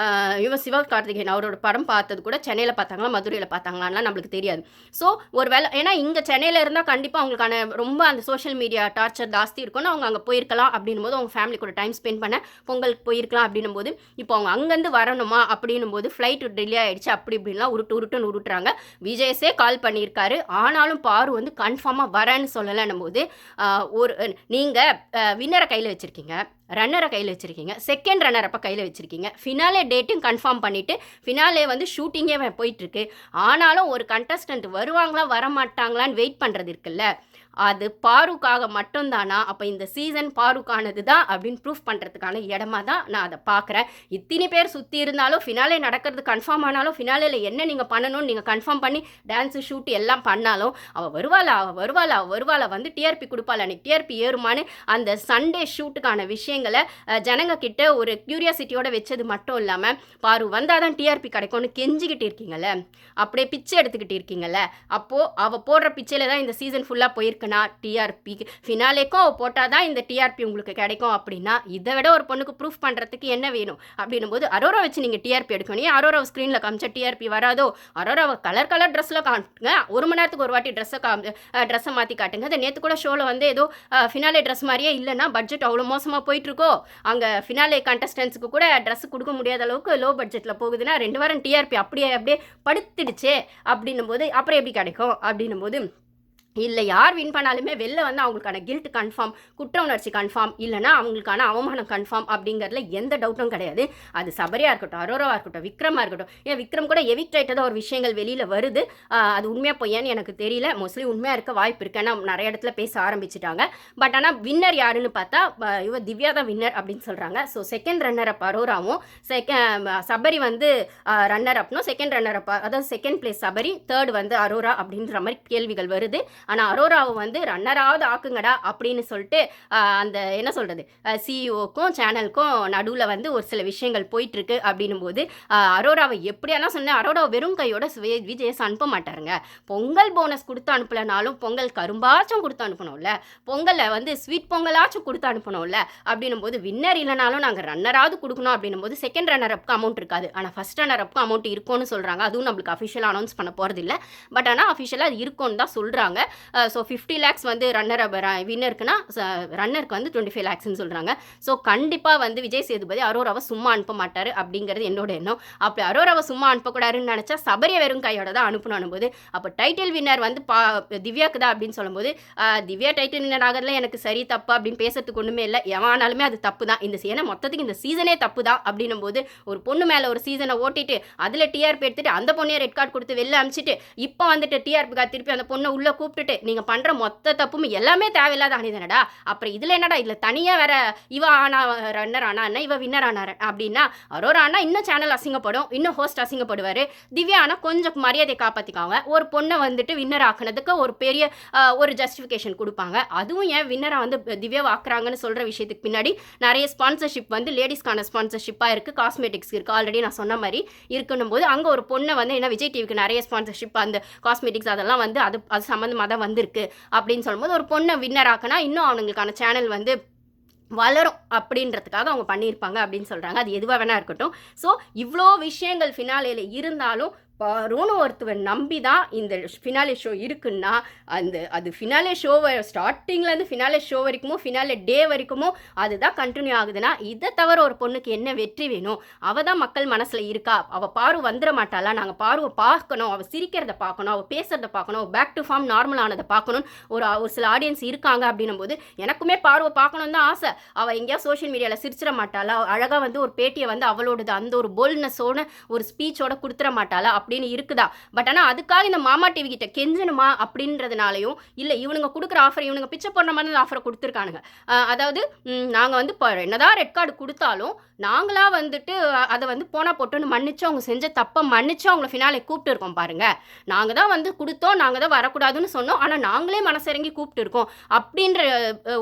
இவன் சிவகார்த்திகேயன் அவரோட படம் பார்த்தது கூட சென்னையில் பார்த்தாங்களா மதுரையில் பார்த்தாங்களான்லாம் நம்மளுக்கு தெரியாது. ஸோ ஒரு வேளை ஏன்னா இங்கே சென்னையில் இருந்தால் கண்டிப்பாக அவங்களுக்கான ரொம்ப அந்த சோஷியல் மீடியா டார்ச்சர் ஜாஸ்தி இருக்கும்னு அவங்க அங்கே போயிருக்கலாம் அப்படின்னும் போது அவங்க ஃபேமிலி கூட டைம் ஸ்பெண்ட் பண்ண பொங்கலுக்கு போயிருக்கலாம் அப்படின்னும் போது இப்போ அவங்க அங்கேருந்து வரணுமா அப்படின்னும் போது ஃப்ளைட் டிலே ஆகிடுச்சு அப்படி இப்படின்லாம் உருட்டுன்னு உருட்டுறாங்க. விஜயஸே கால் பண்ணியிருக்காரு, ஆனாலும் பாரு வந்து கன்ஃபார்மாக வரேன்னு சொல்லலைன்னும் போது ஒரு நீங்கள் வின்னரை கையில் வச்சுருக்கீங்க, ரன்னரை கையில் வச்சுருக்கீங்க, செகண்ட் ரன்னர் அப்போ கையில் வச்சுருக்கீங்க, ஃபினாலே டேட்டும் கன்ஃபார்ம் பண்ணிவிட்டு ஃபினாலே வந்து ஷூட்டிங்கே போயிட்டுருக்கு. ஆனாலும் ஒரு கண்டஸ்டன்ட் வருவாங்களா வரமாட்டாங்களான்னு வெயிட் பண்ணுறது இருக்குல்ல, அது பாருக்காக மட்டும்தானா? அப்போ இந்த சீசன் பாருக்கானது தான் அப்படின்னு ப்ரூஃப் பண்ணுறதுக்கான இடமா தான் நான் அதை பார்க்குறேன். இத்தனை பேர் சுற்றி இருந்தாலும் ஃபினாலே நடக்கிறது கன்ஃபார்ம் ஆனாலும் ஃபினாலேயில் என்ன நீங்கள் பண்ணணும்னு நீங்கள் கன்ஃபார்ம் பண்ணி டான்ஸு ஷூட்டு எல்லாம் பண்ணாலும் அவள் வருவாளா வந்து டிஆர்பி கொடுப்பாள். அன்றைக்கி டிஆர்பி ஏறுமான்னு அந்த சண்டே ஷூட்டுக்கான விஷயங்களை ஜனங்க கிட்ட ஒரு க்யூரியாசிட்டியோடு வச்சது மட்டும் இல்லாமல் பாரு வந்தால் தான் டிஆர்பி கிடைக்கும்னு கெஞ்சிக்கிட்டு இருக்கீங்கல்ல, அப்படியே பிச்சை எடுத்துக்கிட்டு இருக்கீங்கல்ல, அப்போது அவள் போடுற பிச்சையில் தான் இந்த சீசன் ஃபுல்லாக போயிருக்கு. டிஆர்பி ஃபினாலேக்கும் போட்டால் தான் இந்த டிஆர்பி உங்களுக்கு கிடைக்கும் அப்படின்னா இதை விட ஒரு பொண்ணுக்கு ப்ரூஃப் பண்ணுறதுக்கு என்ன வேணும் அப்படின்னும் போது அரோரா வச்சு நீங்கள் டிஆர்பி எடுக்கணும். ஏன் அரோராவை ஸ்க்ரீனில் காமிச்சா டிஆர்பி வராதோ? அரோராவை கலர் ட்ரெஸ்ஸில் காட்டுங்க, 1 மணி நேரத்துக்கு ஒரு வாட்டி ட்ரெஸ்ஸை மாற்றி காட்டுங்க. அதை நேற்று கூட ஷோவில் வந்து ஏதோ ஃபினாலே ட்ரெஸ் மாதிரியே இல்லைன்னா பட்ஜெட் அவ்வளோ மோசமாக போயிட்டுருக்கோ, அங்கே ஃபினாலே கண்டஸ்டன்ஸுக்கு கூட ட்ரெஸ் கொடுக்க முடியாத அளவுக்கு லோ பட்ஜெட்டில் போகுதுன்னா 2 வாரம் டிஆர்பி அப்படியே படுத்துடுச்சே அப்படின்னும் போது அப்புறம் எப்படி கிடைக்கும் அப்படின்னும் போது இல்லை யார் வின் பண்ணாலுமே வெளில வந்து அவங்களுக்கான கில்ட் கன்ஃபார்ம், குற்ற உணர்ச்சி கன்ஃபார்ம், இல்லைனா அவங்களுக்கான அவமானம் கன்ஃபார்ம் அப்படிங்கிறதுல எந்த டவுட்டும் கிடையாது. அது சபரியாக இருக்கட்டும், அரோராவாக இருக்கட்டும், விக்ரமாக இருக்கட்டும். ஏன் விக்ரம் கூட எவிக்ட் ஆகிட்டதாக ஒரு விஷயங்கள் வெளியில் வருது, அது உண்மையாக பொய்யான்னு எனக்கு தெரியல. மோஸ்ட்லி உண்மையாக இருக்க வாய்ப்பு இருக்கு, ஏன்னா நிறைய இடத்துல பேச ஆரம்பிச்சிட்டாங்க. பட் ஆனால் வின்னர் யாருன்னு பார்த்தா இவ திவ்யா தான் வின்னர் அப்படின்னு சொல்கிறாங்க. ஸோ செகண்ட் ரன்னர் அப் அரோராவும் சபரி வந்து ரன்னர் அப்னும், செகண்ட் ரன்னர் அப் அதாவது செகண்ட் பிளேஸ் சபரி, தேர்ட் வந்து அரோரா அப்படின்ற மாதிரி கேள்விகள் வருது. ஆனால் அரோராவை வந்து ரன்னராவது ஆக்குங்கடா அப்படின்னு சொல்லிட்டு அந்த என்ன சொல்கிறது சிஇஓக்கும் சேனலுக்கும் நடுவில் வந்து ஒரு சில விஷயங்கள் போயிட்டுருக்கு. அப்படின்னும் போது அரோராவை எப்படியானா சொன்னேன், அரோராவை வெறும் கையோட விஜயஸ் அனுப்ப மாட்டாருங்க. பொங்கல் போனஸ் கொடுத்து அனுப்பலைனாலும் பொங்கல் கரும்பாச்சும் கொடுத்து அனுப்பணும்ல, பொங்கலில் வந்து ஸ்வீட் பொங்கலாச்சும் கொடுத்து அனுப்பணும்ல. அப்படின்னும் போது வின்னர் இல்லைனாலும் நாங்கள் ரன்னராவது கொடுக்கணும் அப்படின்னும் போது செகண்ட் ரன்னர் அப்புக்கு அமௌண்ட் இருக்காது, ஆனால் ஃபஸ்ட் ரன்னர் அப்புக்கு அமௌண்ட் இருக்கும்னு சொல்கிறாங்க. அதுவும் நம்மளுக்கு அஃபிஷியலாக அனௌன்ஸ் பண்ண போகிறது இல்லை, பட் ஆனால் அஃபிஷியலாக இருக்கும்னு தான் சொல்கிறாங்க. ஸோ 50 lakhs வந்து வின்னருக்குன்னா ரன்னருக்கு வந்து 25 lakhsன்னு சொல்கிறாங்க. ஸோ கண்டிப்பாக வந்து விஜய் சேதுபதி அரோராவை சும்மா அனுப்ப மாட்டார் அப்படிங்கிறது என்னோட எண்ணம். அப்படி அரோராவை சும்மா அனுப்பக்கூடாதுன்னு நினச்சா சபரியை வெறும் கையோட தான் அனுப்பணும் போது அப்போ டைட்டில் வின்னர் வந்து திவ்யாவுக்கு தான் அப்படின்னு சொல்லும்போது திவ்யா டைட்டில் வின்னர் ஆகிறதுல எனக்கு சரி தப்பு அப்படின்னு பேசுறதுக்கு ஒன்றுமே இல்லை. எவனாலுமே அது தப்பு தான். ஏன்னா மொத்தத்துக்கு இந்த சீசனே தப்பு தான் அப்படின்னும் போது ஒரு பொண்ணு மேலே ஒரு சீசனை ஓட்டிட்டு அதில் டிஆர்பி எடுத்துட்டு அந்த பொண்ணையை ரெட் கார்டு கொடுத்து வெளில அனுப்பிச்சிட்டு இப்போ வந்துட்டு டிஆர்பிக்காக திருப்பி அந்த பொண்ணை உள்ளே கூப்பிட்டு விட்டுட்டு நீங்கள் பண்ணுற மொத்த தப்பும் எல்லாமே தேவையில்லாத அணிதானடா, அப்புறம் இதில் என்னடா இதில் தனியாக வேற இவ ஆனா ரன்னர் ஆனா என்ன, இவ வின்னர் ஆனார் அப்படின்னா அரோரா ஆனா இன்னும் சேனல் அசிங்கப்படும், இன்னும் ஹோஸ்ட் அசிங்கப்படுவார். திவ்யா ஆனால் கொஞ்சம் மரியாதை காப்பாற்றிக்காங்க. ஒரு பொண்ணை வந்துட்டு வின்னர் ஆக்குனதுக்கு ஒரு பெரிய ஒரு ஜஸ்டிஃபிகேஷன் கொடுப்பாங்க. அதுவும் ஏன் வின்னராக வந்து திவ்யாவை ஆக்குறாங்கன்னு சொல்கிற விஷயத்துக்கு பின்னாடி நிறைய ஸ்பான்சர்ஷிப் வந்து லேடிஸ்க்கான ஸ்பான்சர்ஷிப்பாக இருக்குது, காஸ்மெட்டிக்ஸ் இருக்குது, ஆல்ரெடி நான் சொன்ன மாதிரி இருக்குன்னும் போது அங்கே ஒரு பொண்ணை வந்து என்ன விஜய் டிவிக்கு நிறைய ஸ்பான்சர்ஷிப் அந்த காஸ்மெட்டிக்ஸ் அதெல்லாம் வந்து அது சம்மந்தமாக தான் வந்திருக்கு அப்படின்னு சொல்லும்போது ஒரு பொண்ணை வின்னர் ஆக்கினா இன்னும் அவங்களுக்கான சேனல் வந்து வளரும் அப்படின்றதுக்காக அவங்க பண்ணியிருப்பாங்க அப்படின்னு சொல்கிறாங்க. அது எதுவாக வேணா இருக்கட்டும். ஸோ இவ்வளோ விஷயங்கள் ஃபினாலேல இருந்தாலும் பாருன்னு ஒருத்தவர் நம்பி தான் இந்த ஃபினாலே ஷோ இருக்குன்னா அது ஃபினாலே ஷோவை ஸ்டார்டிங்லேருந்து ஃபினாலே ஷோ வரைக்குமோ ஃபினாலே டே வரைக்குமோ அதுதான் கண்டினியூ ஆகுதுன்னா இதை தவிர ஒரு பொண்ணுக்கு என்ன வெற்றி வேணும்? அவள் தான் மக்கள் மனசில் இருக்கா, அவள் பாரு வந்துட மாட்டாளா, நாங்கள் பாருவை பார்க்கணும், அவள் சிரிக்கிறத பார்க்கணும், அவள் பேசுறத பார்க்கணும், பேக் டு ஃபார்ம் நார்மலானதை பார்க்கணும், ஒரு சில ஆடியன்ஸ் இருக்காங்க அப்படின்னும் போது எனக்குமே பார்வை பார்க்கணும் தான் ஆசை. அவள் எங்கேயா சோஷியல் மீடியாவில் சிரிச்சிட மாட்டாளா, அழகாக வந்து ஒரு பேட்டியை வந்து அவளோடது அந்த ஒரு போல்ட்னஸோட ஒரு ஸ்பீச்சோட கொடுத்துட மாட்டாளா அப்படின்னு இருக்குதா. பட் ஆனால் அதுக்காக இந்த மாமா டிவி கிட்ட கெஞ்சணுமா அப்படின்றதுனாலையும் இல்லை இவனுங்க கொடுக்குற ஆஃபர் இவனுங்க பிச்சை போடுற மாதிரி ஆஃபரை கொடுத்துருக்கானுங்க. அதாவது நாங்கள் வந்து இப்போ என்னதான் ரெட் கார்டு கொடுத்தாலும் நாங்களாக வந்துட்டு அதை வந்து போனால் போட்டோன்னு மன்னிச்சு அவங்க செஞ்ச தப்பை மன்னிச்சு அவங்கள ஃபினாலே கூப்பிட்டு இருக்கோம் பாருங்க. நாங்கள் தான் வந்து கொடுத்தோம், நாங்கள் தான் வரக்கூடாதுன்னு சொன்னோம், ஆனால் நாங்களே மனசிறங்கி கூப்பிட்டு இருக்கோம் அப்படின்ற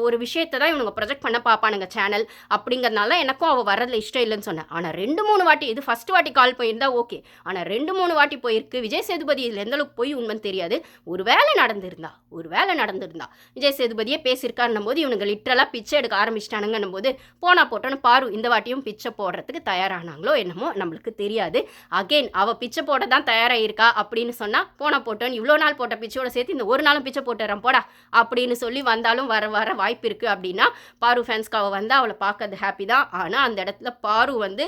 ஒரு விஷயத்தை தான் இவனுங்க ப்ரொஜெக்ட் பண்ண பார்ப்பானுங்க சேனல். அப்படிங்கிறதுனால எனக்கும் அவள் வரதில் இஷ்டம் இல்லைன்னு சொன்னேன். ஆனால் 2-3 வாட்டி இது ஃபர்ஸ்ட் வாட்டி கால் போயிருந்தா ஓகே, ஆனால் 2-3 வாட்டி போயிருக்கு. விஜய் சேதுபதி இதில் எந்த அளவுக்கு போய் உண்மைன்னு தெரியாது. ஒரு வேலை நடந்திருந்தா விஜய் சேதுபதியே பேசியிருக்காருன்னும் போது இவனுங்க லிட்டரலாக பிச்சை எடுக்க ஆரம்பிச்சிட்டானுங்கன்னும் போது போனா போட்டோன்னு பாரு இந்த வாட்டியும் பிச்சை போடுறதுக்கு தயாரானாங்களோ என்னமோ நம்மளுக்கு தெரியாது. அகெயின் அவள் பிச்சை போட தான் தயாராகிருக்கா அப்படின்னு சொன்னால் போனா போட்டோன்னு இவ்வளோ நாள் போட்ட பிச்சையோட சேர்த்து இந்த ஒரு நாளும் பிச்சை போட்டுறேன் போடா அப்படின்னு சொல்லி வந்தாலும் வர வாய்ப்பு இருக்குது. அப்படின்னா பாரு ஃபேன்ஸ்க்கு அவள் வந்து அவளை பார்க்கறது ஹாப்பி தான். ஆனால் அந்த இடத்துல பாரு வந்து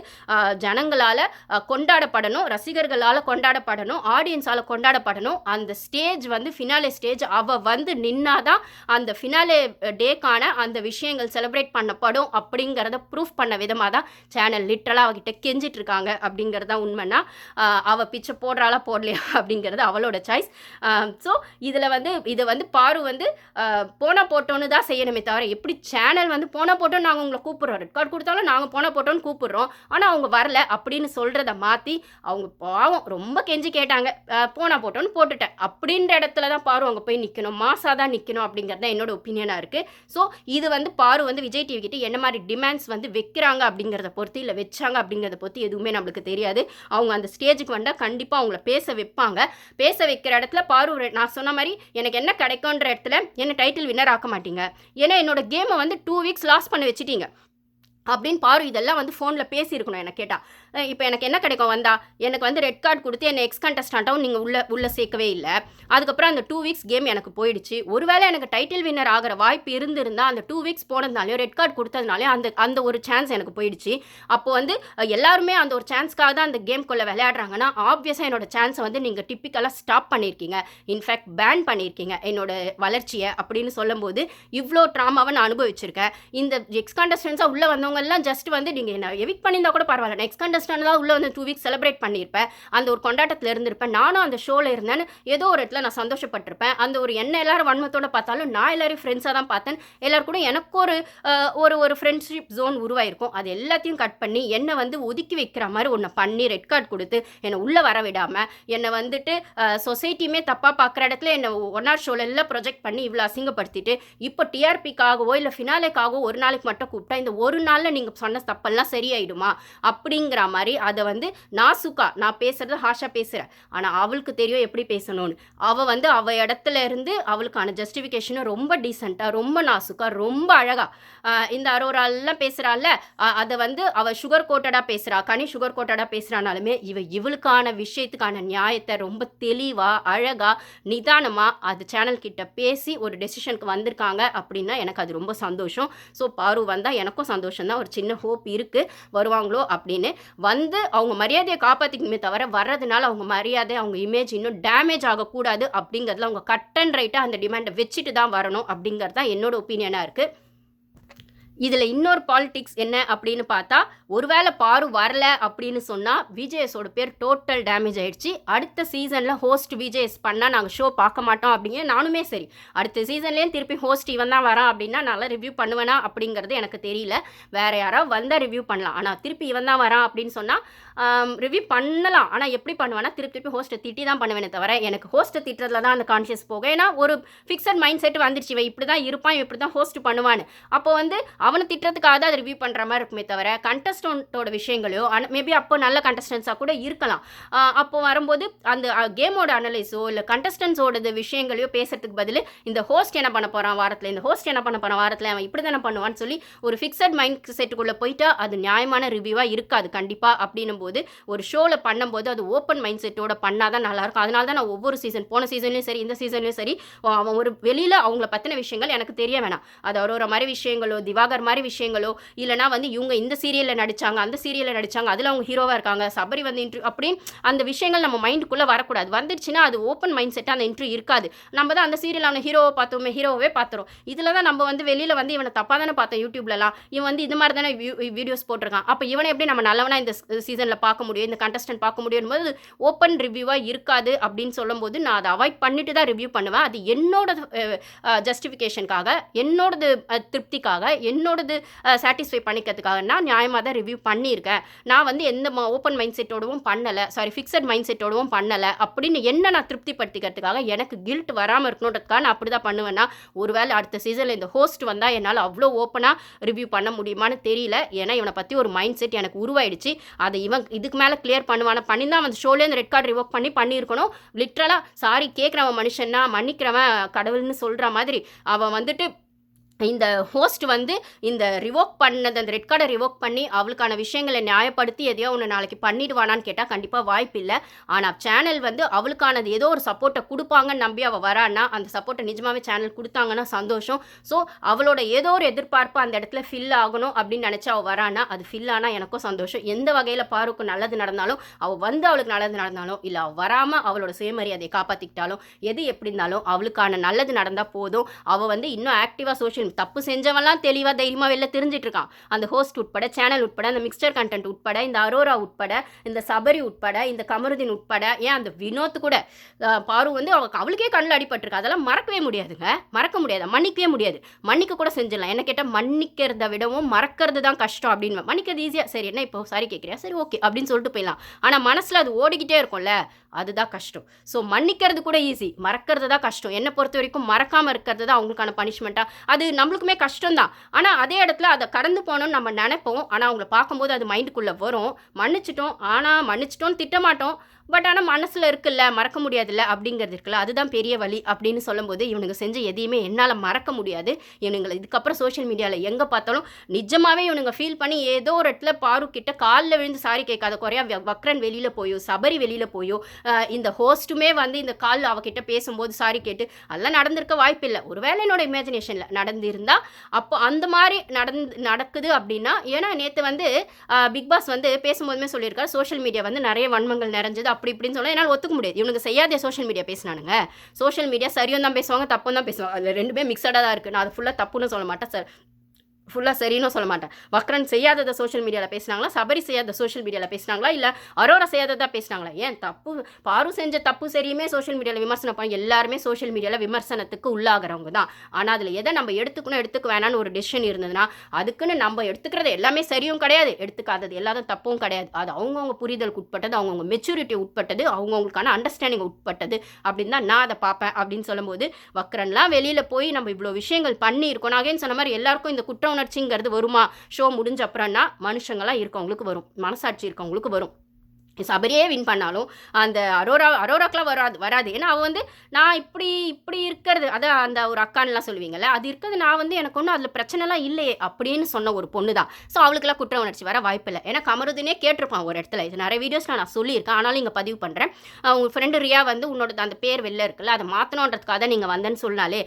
ஜனங்களால் கொண்டாடப்படணும், ரசிகர்களால் கொண்டாடப்படணும், ஆடியன்ஸால் கொண்டாடப்படணும். அந்த ஸ்டேஜ் வந்து ஃபினாலே ஸ்டேஜ் அவள் வந்து நின்னாதான் அந்த ஃபினாலே டேக்கான அந்த விஷயங்கள் செலிப்ரேட் பண்ணப்படும் அப்படிங்கிறத ப்ரூஃப் பண்ண விதமாக தான் சேனல் லிட்டரலாக அவகிட்ட கெஞ்சிட்டு இருக்காங்க அப்படிங்கிறது தான் உண்மைன்னா. அவள் பிச்சை போடுறாளா போடலையா அப்படிங்கிறது அவளோட சாய்ஸ். ஸோ இதை வந்து பாரு வந்து போனால் போட்டோன்னு தான் செய்யணுமே தவிர எப்படி சேனல் வந்து போனால் போட்டோன்னு நாங்கள் உங்களை கூப்பிட்றோம், ரெட் கார்டு கொடுத்தாலும் நாங்கள் போனால் போட்டோன்னு கூப்பிட்றோம், ஆனால் அவங்க வரல அப்படின்னு சொல்கிறத மாற்றி அவங்க பாவம் ரொம்ப கெஞ்சி கேட்டாங்க, போனால் போட்டோன்னு போட்டுட்டேன் அப்படின்ற இடத்துல தான் பாரு அவங்க போய் நிற்கணும், மாசாக தான் நிற்கணும் அப்படிங்கிறது தான் என்னோட ஒப்பீனியனாக இருக்குது. ஸோ இது வந்து பாரு வந்து விஜய் டிவி கிட்ட என்ன மாதிரி டிமாண்ட்ஸ் வந்து வைக்கிறாங்க அப்படிங்கிறத பொறுத்து இல்லை வச்சாங்க அப்படிங்கிறத பொறுத்து எதுவுமே நம்மளுக்கு தெரியாது. அவங்க அந்த ஸ்டேஜுக்கு வந்தால் கண்டிப்பாக அவங்கள பேச வைப்பாங்க. பேச வைக்கிற இடத்துல பாரு நான் சொன்ன மாதிரி எனக்கு என்ன கிடைக்கும்ன்ற இடத்துல என்ன டைட்டில் வின்னர் ஆக்க மாட்டீங்க, ஏன்னா என்னோட கேமை வந்து 2 வீக்ஸ் லாஸ் பண்ண வச்சுட்டீங்க அப்படின்னு பாரு இதெல்லாம் வந்து ஃபோனில் பேசியிருக்கணும். எனக்கு கேட்டால் இப்போ எனக்கு என்ன கிடைக்கும் வந்தா, எனக்கு வந்து ரெட் கார்டு கொடுத்து என்னை எக்ஸ் கண்டஸ்டண்ட்டாகவும் நீங்கள் உள்ளே சேர்க்கவே இல்லை, அதுக்கப்புறம் அந்த 2 வீக்ஸ் கேம் எனக்கு போயிடுச்சு. ஒருவேளை எனக்கு டைட்டில் வின்னர் ஆகிற வாய்ப்பு இருந்திருந்தால் அந்த 2 வீக்ஸ் போனதுனாலையோ ரெட் கார்டு கொடுத்ததுனாலே அந்த ஒரு சான்ஸ் எனக்கு போயிடுச்சு. அப்போ வந்து எல்லாருமே அந்த ஒரு சான்ஸ்க்காக தான் அந்த கேம்குள்ளே விளையாடுறாங்கன்னா ஆப்வியஸாக என்னோட சான்ஸை வந்து நீங்கள் டிப்பிக்கலாக ஸ்டாப் பண்ணியிருக்கீங்க, இன்ஃபேக்ட் பேன் பண்ணியிருக்கீங்க என்னோட வளர்ச்சியை அப்படின்னு சொல்லும்போது இவ்வளோ ட்ராமாவை நான் அனுபவிச்சிருக்கேன். இந்த எக்ஸ் கண்டஸ்டன்ஸாக உள்ளே வந்தவங்கெல்லாம் ஜஸ்ட் வந்து நீங்கள் என்ன எவிக் பண்ணியிருந்தா கூட பரவாயில்ல, எக்ஸ் கண்டஸ்டன்ட் தான் உள்ள வந்து 2 வீக்ஸ் செலிப்ரேட் பண்ணியிருப்பேன், அந்த ஒரு கொண்டாட்டத்தில் இருந்திருப்பேன், நானும் அந்த ஷோவில் இருந்தேன்னு ஏதோ ஒரு இடத்துல நான் சந்தோஷப்பட்டிருப்பேன். அந்த ஒரு என்ன எல்லாரும் வன்மத்தோட பார்த்தாலும் நான் எல்லாரையும் ஃப்ரெண்ட்ஸாக தான் பார்த்தேன், எல்லாரும் கூட எனக்கு ஒரு ஃப்ரெண்ட்ஷிப் ஜோன் உருவாயிருக்கும். அது எல்லாத்தையும் கட் பண்ணி என்னை வந்து ஒதுக்கி வைக்கிற மாதிரி ஒன்று பண்ணி ரெட் கார்டு கொடுத்து என்னை உள்ளே வர விடாமல் என்னை வந்துட்டு சொசைட்டியுமே தப்பாக பார்க்குற இடத்துல என்னை ஒன்னார் ஷோவில் எல்லாம் ப்ரொஜெக்ட் பண்ணி இவ்வளோ அசிங்கப்படுத்திட்டு இப்போ டிஆர்பிக்காகவோ இல்லை ஃபினாலேக்காகவோ ஒரு நாளைக்கு மட்டும் கூப்பிட்டா இந்த ஒரு நாளில் நீங்கள் சொன்ன தப்பெல்லாம் சரியாயிடுமா அப்படிங்கிற மாதிரி அதை வந்து நான் பேசுறது ஹாஷா பேசுகிறேன், ஆனால் அவளுக்கு தெரியும் எப்படி பேசணும்னு. அவள் வந்து அவள் இடத்துல இருந்து அவளுக்கான ஜஸ்டிஃபிகேஷனை ரொம்ப டீசெண்டாக ரொம்ப நாசுக்கா ரொம்ப அழகாக இந்த அரோராலாம் பேசுகிறாள்ல அதை வந்து அவள் சுகர் கோட்டடாக பேசுகிறா, கனி சுகர் கோட்டடாக பேசுகிறானாலுமே இவளுக்கான விஷயத்துக்கான நியாயத்தை ரொம்ப தெளிவாக அழகாக நிதானமாக அது சேனல் கிட்ட பேசி ஒரு டெசிஷனுக்கு வந்திருக்காங்க அப்படின்னா எனக்கு அது ரொம்ப சந்தோஷம். ஸோ பாரு வந்தால் எனக்கும் சந்தோஷம் தான், ஒரு சின்ன ஹோப் இருக்குது வருவாங்களோ அப்படின்னு. வந்து அவங்க மரியாதையை காப்பாற்றிக்கணுமே தவிர வர்றதுனால அவங்க மரியாதை அவங்க இமேஜ் இன்னும் டேமேஜ் ஆகக்கூடாது அப்படிங்கிறதுல அவங்க கட் அண்ட் ரைட்டாக அந்த டிமாண்டை வச்சுட்டு தான் வரணும் அப்படிங்கிறது தான் என்னோட ஒப்பீனியனாக இருக்குது. இதில் இன்னொரு பாலிடிக்ஸ் என்ன அப்படின்னு பார்த்தா, ஒருவேளை பாரு வரல அப்படின்னு சொன்னால் விஜேஎஸோட பேர் டோட்டல் டேமேஜ் ஆயிடுச்சு. அடுத்த சீசனில் ஹோஸ்ட் விஜேஎஸ் பண்ணால் நாங்கள் ஷோ பார்க்க மாட்டோம் அப்படிங்க. நானுமே சரி, அடுத்த சீசன்லேயும் திருப்பி ஹோஸ்ட் இவன் தான் வரான் அப்படின்னா நல்லா ரிவ்யூ பண்ணுவேனா அப்படிங்கிறது எனக்கு தெரியல. வேறு யாராவது வந்தால் ரிவ்யூ பண்ணலாம். ஆனால் திருப்பி இவன் தான் வரான் அப்படின்னு சொன்னால் ரிவ்யூ பண்ணலாம். ஆனால் எப்படி பண்ணுவேன்னா திருப்பி ஹோஸ்ட்டை திட்டி தான் பண்ணுவேனே தவிர எனக்கு ஹோஸ்ட்டை திட்டுறதுல தான் அந்த கான்ஷியஸ் போகும். ஏன்னா ஒரு ஃபிக்ஸட் மைண்ட் செட் வந்துடுச்சு, இவன் இப்படி தான் இருப்பான், இப்படி தான் ஹோஸ்ட் பண்ணுவான்னு. அப்போ வந்து அவனை திட்டுறதுக்காக தான் அதை ரிவ்யூ பண்ணுற மாதிரி இருக்குமே தவிர கண்டஸ்டன்ட்டோட விஷயங்களையோ மேபி அப்போ நல்ல கண்டஸ்டன்ஸாக கூட இருக்கலாம். அப்போ வரும்போது அந்த கேமோட அனலைஸோ இல்லை கண்டஸ்டன்ஸோட விஷயங்களையோ பேசுறதுக்கு பதில் இந்த ஹோஸ்ட் என்ன பண்ண போகிறான் வாரத்தில், இந்த ஹோஸ்ட் என்ன பண்ண போகிறான் வாரத்தில், அவன் இப்படி தானே பண்ணுவான்னு சொல்லி ஒரு ஃபிக்ஸட் மைண்ட் செட்டுக்குள்ளே போயிட்டா அது நியாயமான ரிவ்யூவாக இருக்காது கண்டிப்பாக. அப்படின்னும் போது ஒரு ஷோவில் பண்ணும்போது அது ஓப்பன் மைண்ட் செட்டோட பண்ணால் தான் நல்லாயிருக்கும். அதனால தான் நான் ஒவ்வொரு சீசன், போன சீசன்லையும் சரி இந்த சீசன்லையும் சரி, அவன் ஒரு வெளியில் அவங்கள பற்றின விஷயங்கள் எனக்கு தெரிய வேணாம். அது ஒரு மாதிரி விஷயங்களோ திவாகர் மாதிரி விஷயங்களோ இல்லைனா வந்து இவங்க இந்த சீரியலில் நடித்தாங்க அந்த சீரியலில் நடித்தாங்க அதில் அவங்க ஹீரோவாக இருக்காங்க, சபரி வந்து இன்ட்ரிவ் அப்படின்னு அந்த விஷயங்கள் நம்ம மைண்டுக்குள்ளே வரக்கூடாது. வந்துடுச்சுன்னா அது ஓப்பன் மைண்ட் செட்டாக அந்த இன்ட்ரிவ் இருக்காது. நம்ம தான் அந்த சீரியல் அவனை ஹீரோவை பார்த்தோமே, ஹீரோவே பார்த்துரும். இதில் தான் நம்ம வந்து வெளியில் வந்து இவனை தப்பாக தானே பார்த்தோம் யூடியூப்லலாம், இவன் வந்து இது மாதிரி தானே வீடியோஸ் போட்டிருக்கான், அப்போ இவனை எப்படி நம்ம நல்லவனா இந்த சீசனில் பார்க்க முடியும், இந்த கண்டஸ்டன்ட் பார்க்க முடியும் போது ஓப்பன் ரிவ்யூவாக இருக்காது. அப்படின்னு சொல்லும்போது நான் அதை அவாய்ட் பண்ணிட்டு தான் ரிவ்யூ பண்ணுவேன். அது என்னோட ஜஸ்டிஃபிகேஷனுக்காக, என்னோடது திருப்திக்காக, என்னோடது சாட்டிஸ்ஃபை பண்ணிக்கிறதுக்காக நான் நியாயமாக தான் ரிவ்யூ பண்ணியிருக்கேன். நான் வந்து எந்த ஓப்பன் மைண்ட் செட்டோடவும் பண்ணலை, ஃபிக்ஸட் மைண்ட் செட்டோடவும் பண்ணலை அப்படின்னு என்ன நான் திருப்திப்படுத்திக்கிறதுக்காக எனக்கு கில்ட் வராமல் இருக்கணுன்றதுக்காக நான் அப்படி தான் பண்ணுவேன்னா, ஒருவேளை அடுத்த சீசனில் இந்த ஹோஸ்ட் வந்தால் என்னால் அவ்வளோ ஓப்பனாக ரிவ்யூ பண்ண முடியுமான்னு தெரியல. ஏன்னா இவனை பற்றி ஒரு மைண்ட் செட் எனக்கு உருவாயிடுச்சு. அதை இவன் இதுக்கு மேலே கிளியர் பண்ணுவான பண்ணி தான் அந்த ஷோலேயே அந்த ரெட் கார்டு ரிவோக் பண்ணியிருக்கணும். லிட்ரலாக சாரி கேட்குறவன் மனுஷன்னா மன்னிக்கிறவன் கடவுள்னு சொல்கிற மாதிரி அவன் வந்துட்டு இந்த ஹோஸ்ட் வந்து இந்த ரிவோக் பண்ணது, அந்த ரெட் கார்டை ரிவோக் பண்ணி அவளுக்கான விஷயங்களை நியாயப்படுத்தி எதையோ ஒன்று நாளைக்கு பண்ணிடுவானான்னு கேட்டால் கண்டிப்பாக வாய்ப்பு இல்லை. ஆனால் சேனல் வந்து அவளுக்கானது ஏதோ ஒரு சப்போர்ட்டை கொடுப்பாங்கன்னு நம்பி அவள் வரான்னா அந்த சப்போர்ட்டை நிஜமாகவே சேனல் கொடுத்தாங்கன்னா சந்தோஷம். ஸோ அவளோட ஏதோ ஒரு எதிர்பார்ப்பு அந்த இடத்துல ஃபில் ஆகணும் அப்படின்னு நினச்சி அவள் வரானா அது ஃபில் ஆனால் எனக்கும் சந்தோஷம். எந்த வகையில் பாருக்கு நல்லது நடந்தாலும், அவள் வந்து அவளுக்கு நல்லது நடந்தாலும், இல்லை அவள் வராமல் அவளோட சுயமரியாதையை காப்பாற்றிக்கிட்டாலும், எது எப்படி இருந்தாலும் அவளுக்கான நல்லது நடந்தால் போதும். அவள் வந்து இன்னும் ஆக்டிவாக சோஷியல் தப்பு செஞ்சவெல்லாம் தெளிவாக தைரியமாக வெளில தெரிஞ்சிட்டு இருக்கான். அந்த ஹோஸ்ட் உட்பட, சேனல் உட்பட, அந்த மிக்சர் கண்டென்ட் உட்பட, இந்த அரோரா உட்பட, இந்த சபரி உட்பட, இந்த கமருதீன் உட்பட, ஏன் அந்த வினோத் கூட பாரு வந்து அவளுக்கே கண்ணில் அடிபட்டிருக்கு. அதெல்லாம் மறக்கவே முடியாதுங்க, மறக்க முடியாது, மன்னிக்கவே முடியாது. மன்னிக்க கூட செஞ்சிடலாம். என்ன கேட்டால் மன்னிக்கிறத விடவும் மறக்கிறது தான் கஷ்டம் அப்படின்னு. மன்னிக்கிறது ஈஸியாக, சரி என்ன இப்போ சாரி கேட்குறியா, சரி ஓகே அப்படின்னு சொல்லிட்டு போயிடலாம். ஆனால் மனசில் அது ஓடிக்கிட்டே இருக்கும்ல, அதுதான் கஷ்டம். ஸோ மன்னிக்கிறது கூட ஈஸி, மறக்கிறது தான் கஷ்டம். என்னை பொறுத்த வரைக்கும் மறக்காமல் இருக்கிறது தான் அவங்களுக்கான பனிஷ்மெண்ட்டாக. அது நம்மளுக்குமே கஷ்டம்தான். ஆனால் அதே இடத்துல அதை கடந்து போகணும்னு நம்ம நினைப்போம். ஆனால் அவங்கள பார்க்கும்போது அது மைண்டுக்குள்ளே வரும். மன்னிச்சிட்டோம், ஆனால் மன்னிச்சிட்டோன்னு திட்டமாட்டோம். பட் ஆனால் மனசில் இருக்குல்ல, மறக்க முடியாதுல்ல அப்படிங்கிறது இருக்குல்ல, அதுதான் பெரிய வழி அப்படின்னு சொல்லும்போது இவனுங்க செஞ்ச எதையுமே என்னால் மறக்க முடியாது. இவனுங்களை இதுக்கப்புறம் சோஷியல் மீடியாவில் எங்கே பார்த்தாலும் நிஜமாகவே இவனுங்க ஃபீல் பண்ணி ஏதோ ஒரு இடத்துல பாரு கிட்ட காலில் விழுந்து சாரி கேட்காத குறையா வக்ரன் வெளியில் போயோ, சபரி வெளியில் போயோ, இந்த ஹோஸ்ட்டுமே வந்து இந்த கால் அவகிட்ட பேசும்போது சாரி கேட்டு அதெல்லாம் நடந்திருக்க வாய்ப்பு இல்லை. ஒருவேளை என்னோட இமேஜினேஷனில் நடந்திருந்தா அப்போ அந்த மாதிரி நடக்குது அப்படின்னா. ஏன்னா நேற்று வந்து பிக் பாஸ் வந்து பேசும்போதுமே சொல்லியிருக்காரு, சோஷியல் மீடியா வந்து நிறைய வன்மங்கள் நிறைஞ்சது அப்படி இப்படின்னு சொன்னால் என்னால் ஒத்துக்க முடியாது. இவனுக்கு செய்யாத சோஷியல் மீடியா பேசினானுங்க. சோஷியல் மீடியா சரியும் தான் பேசுவாங்க, தப்பும் தான் பேசுவாங்க. அதில் ரெண்டுமே மிக்சடாக தான் இருக்குது. நான் அது ஃபுல்லாக தப்புன்னு சொல்ல மாட்டேன் சார், ஃபுல்லாக சரின்னு சொல்ல மாட்டேன். வக்ரன் செய்யாததை சோஷியல் மீடியாவில் பேசினாங்களா, சபரி செய்யாத சோஷியல் மீடியாவில் பேசினாங்களா, இல்லை அரோரா செய்யாததாக பேசினாங்களா? ஏன் தப்பு பாரு செஞ்ச தப்பு சரியுமே சோஷியல் மீடியாவில் விமர்சனம் பண்ணி எல்லாருமே சோஷியல் மீடியாவில் விமர்சனத்துக்கு உள்ளாகிறவங்க தான். ஆனால் அதில் எதை நம்ம எடுத்துக்கணும் எடுத்துக்க வேணான்னு ஒரு டெசிஷன் இருந்ததுன்னா அதுக்குன்னு நம்ம எடுத்துக்கிறது எல்லாமே சரியும் கிடையாது, எடுத்துக்காதது எல்லாரும் தப்பும் கிடையாது. அது அவங்கவுங்க புரிதலுக்கு உட்பட்டது, அவங்கவுங்க மெச்சூரிட்டி உட்பட்டது, அவங்கவுங்களுக்கான அண்டர்ஸ்டாண்டிங் உட்பட்டது அப்படின்னு தான் நான் அதை பார்ப்பேன். அப்படின்னு சொல்லும்போது வக்ரன்லாம் வெளியில் போய் நம்ம இவ்வளோ விஷயங்கள் பண்ணியிருக்கோம். நான் சொன்ன மாதிரி எல்லாருக்கும் இந்த குற்ற உணர்ச்சிங்கிறது வருமா ஷோ முடிஞ்ச அப்புறம்னா? மனுஷங்களாம் இருக்கவங்களுக்கு வரும், மனசாட்சி இருக்கவங்களுக்கு வரும். சபரியே வின் பண்ணாலும் அந்த அரோராக்கெலாம் வராது. ஏன்னா அவள் வந்து நான் இப்படி இருக்கிறது, அதான் அந்த ஒரு அக்கான்லாம் சொல்லுவீங்கள்ல, அது இருக்கிறது நான் வந்து எனக்கு ஒன்றும் அதில் பிரச்சனைலாம் இல்லையே அப்படின்னு சொன்ன ஒரு பொண்ணு தான். ஸோ அவளுக்குலாம் குற்ற உணர்ச்சி வர வாய்ப்பில்லை. ஏன்னா கமருதீனே கேட்டிருப்பான் ஒரு இடத்துல, இது நிறைய வீடியோஸில் நான் சொல்லியிருக்கேன், ஆனாலும் இங்கே பதிவு பண்ணுறேன். உங்கள் ஃப்ரெண்டு ரியா வந்து உன்னோட அந்த பேர் வெளில இருக்குல்ல, அதை மாற்றணுன்றதுக்காக தான் நீங்கள் வந்தேன்னு சொன்னாலே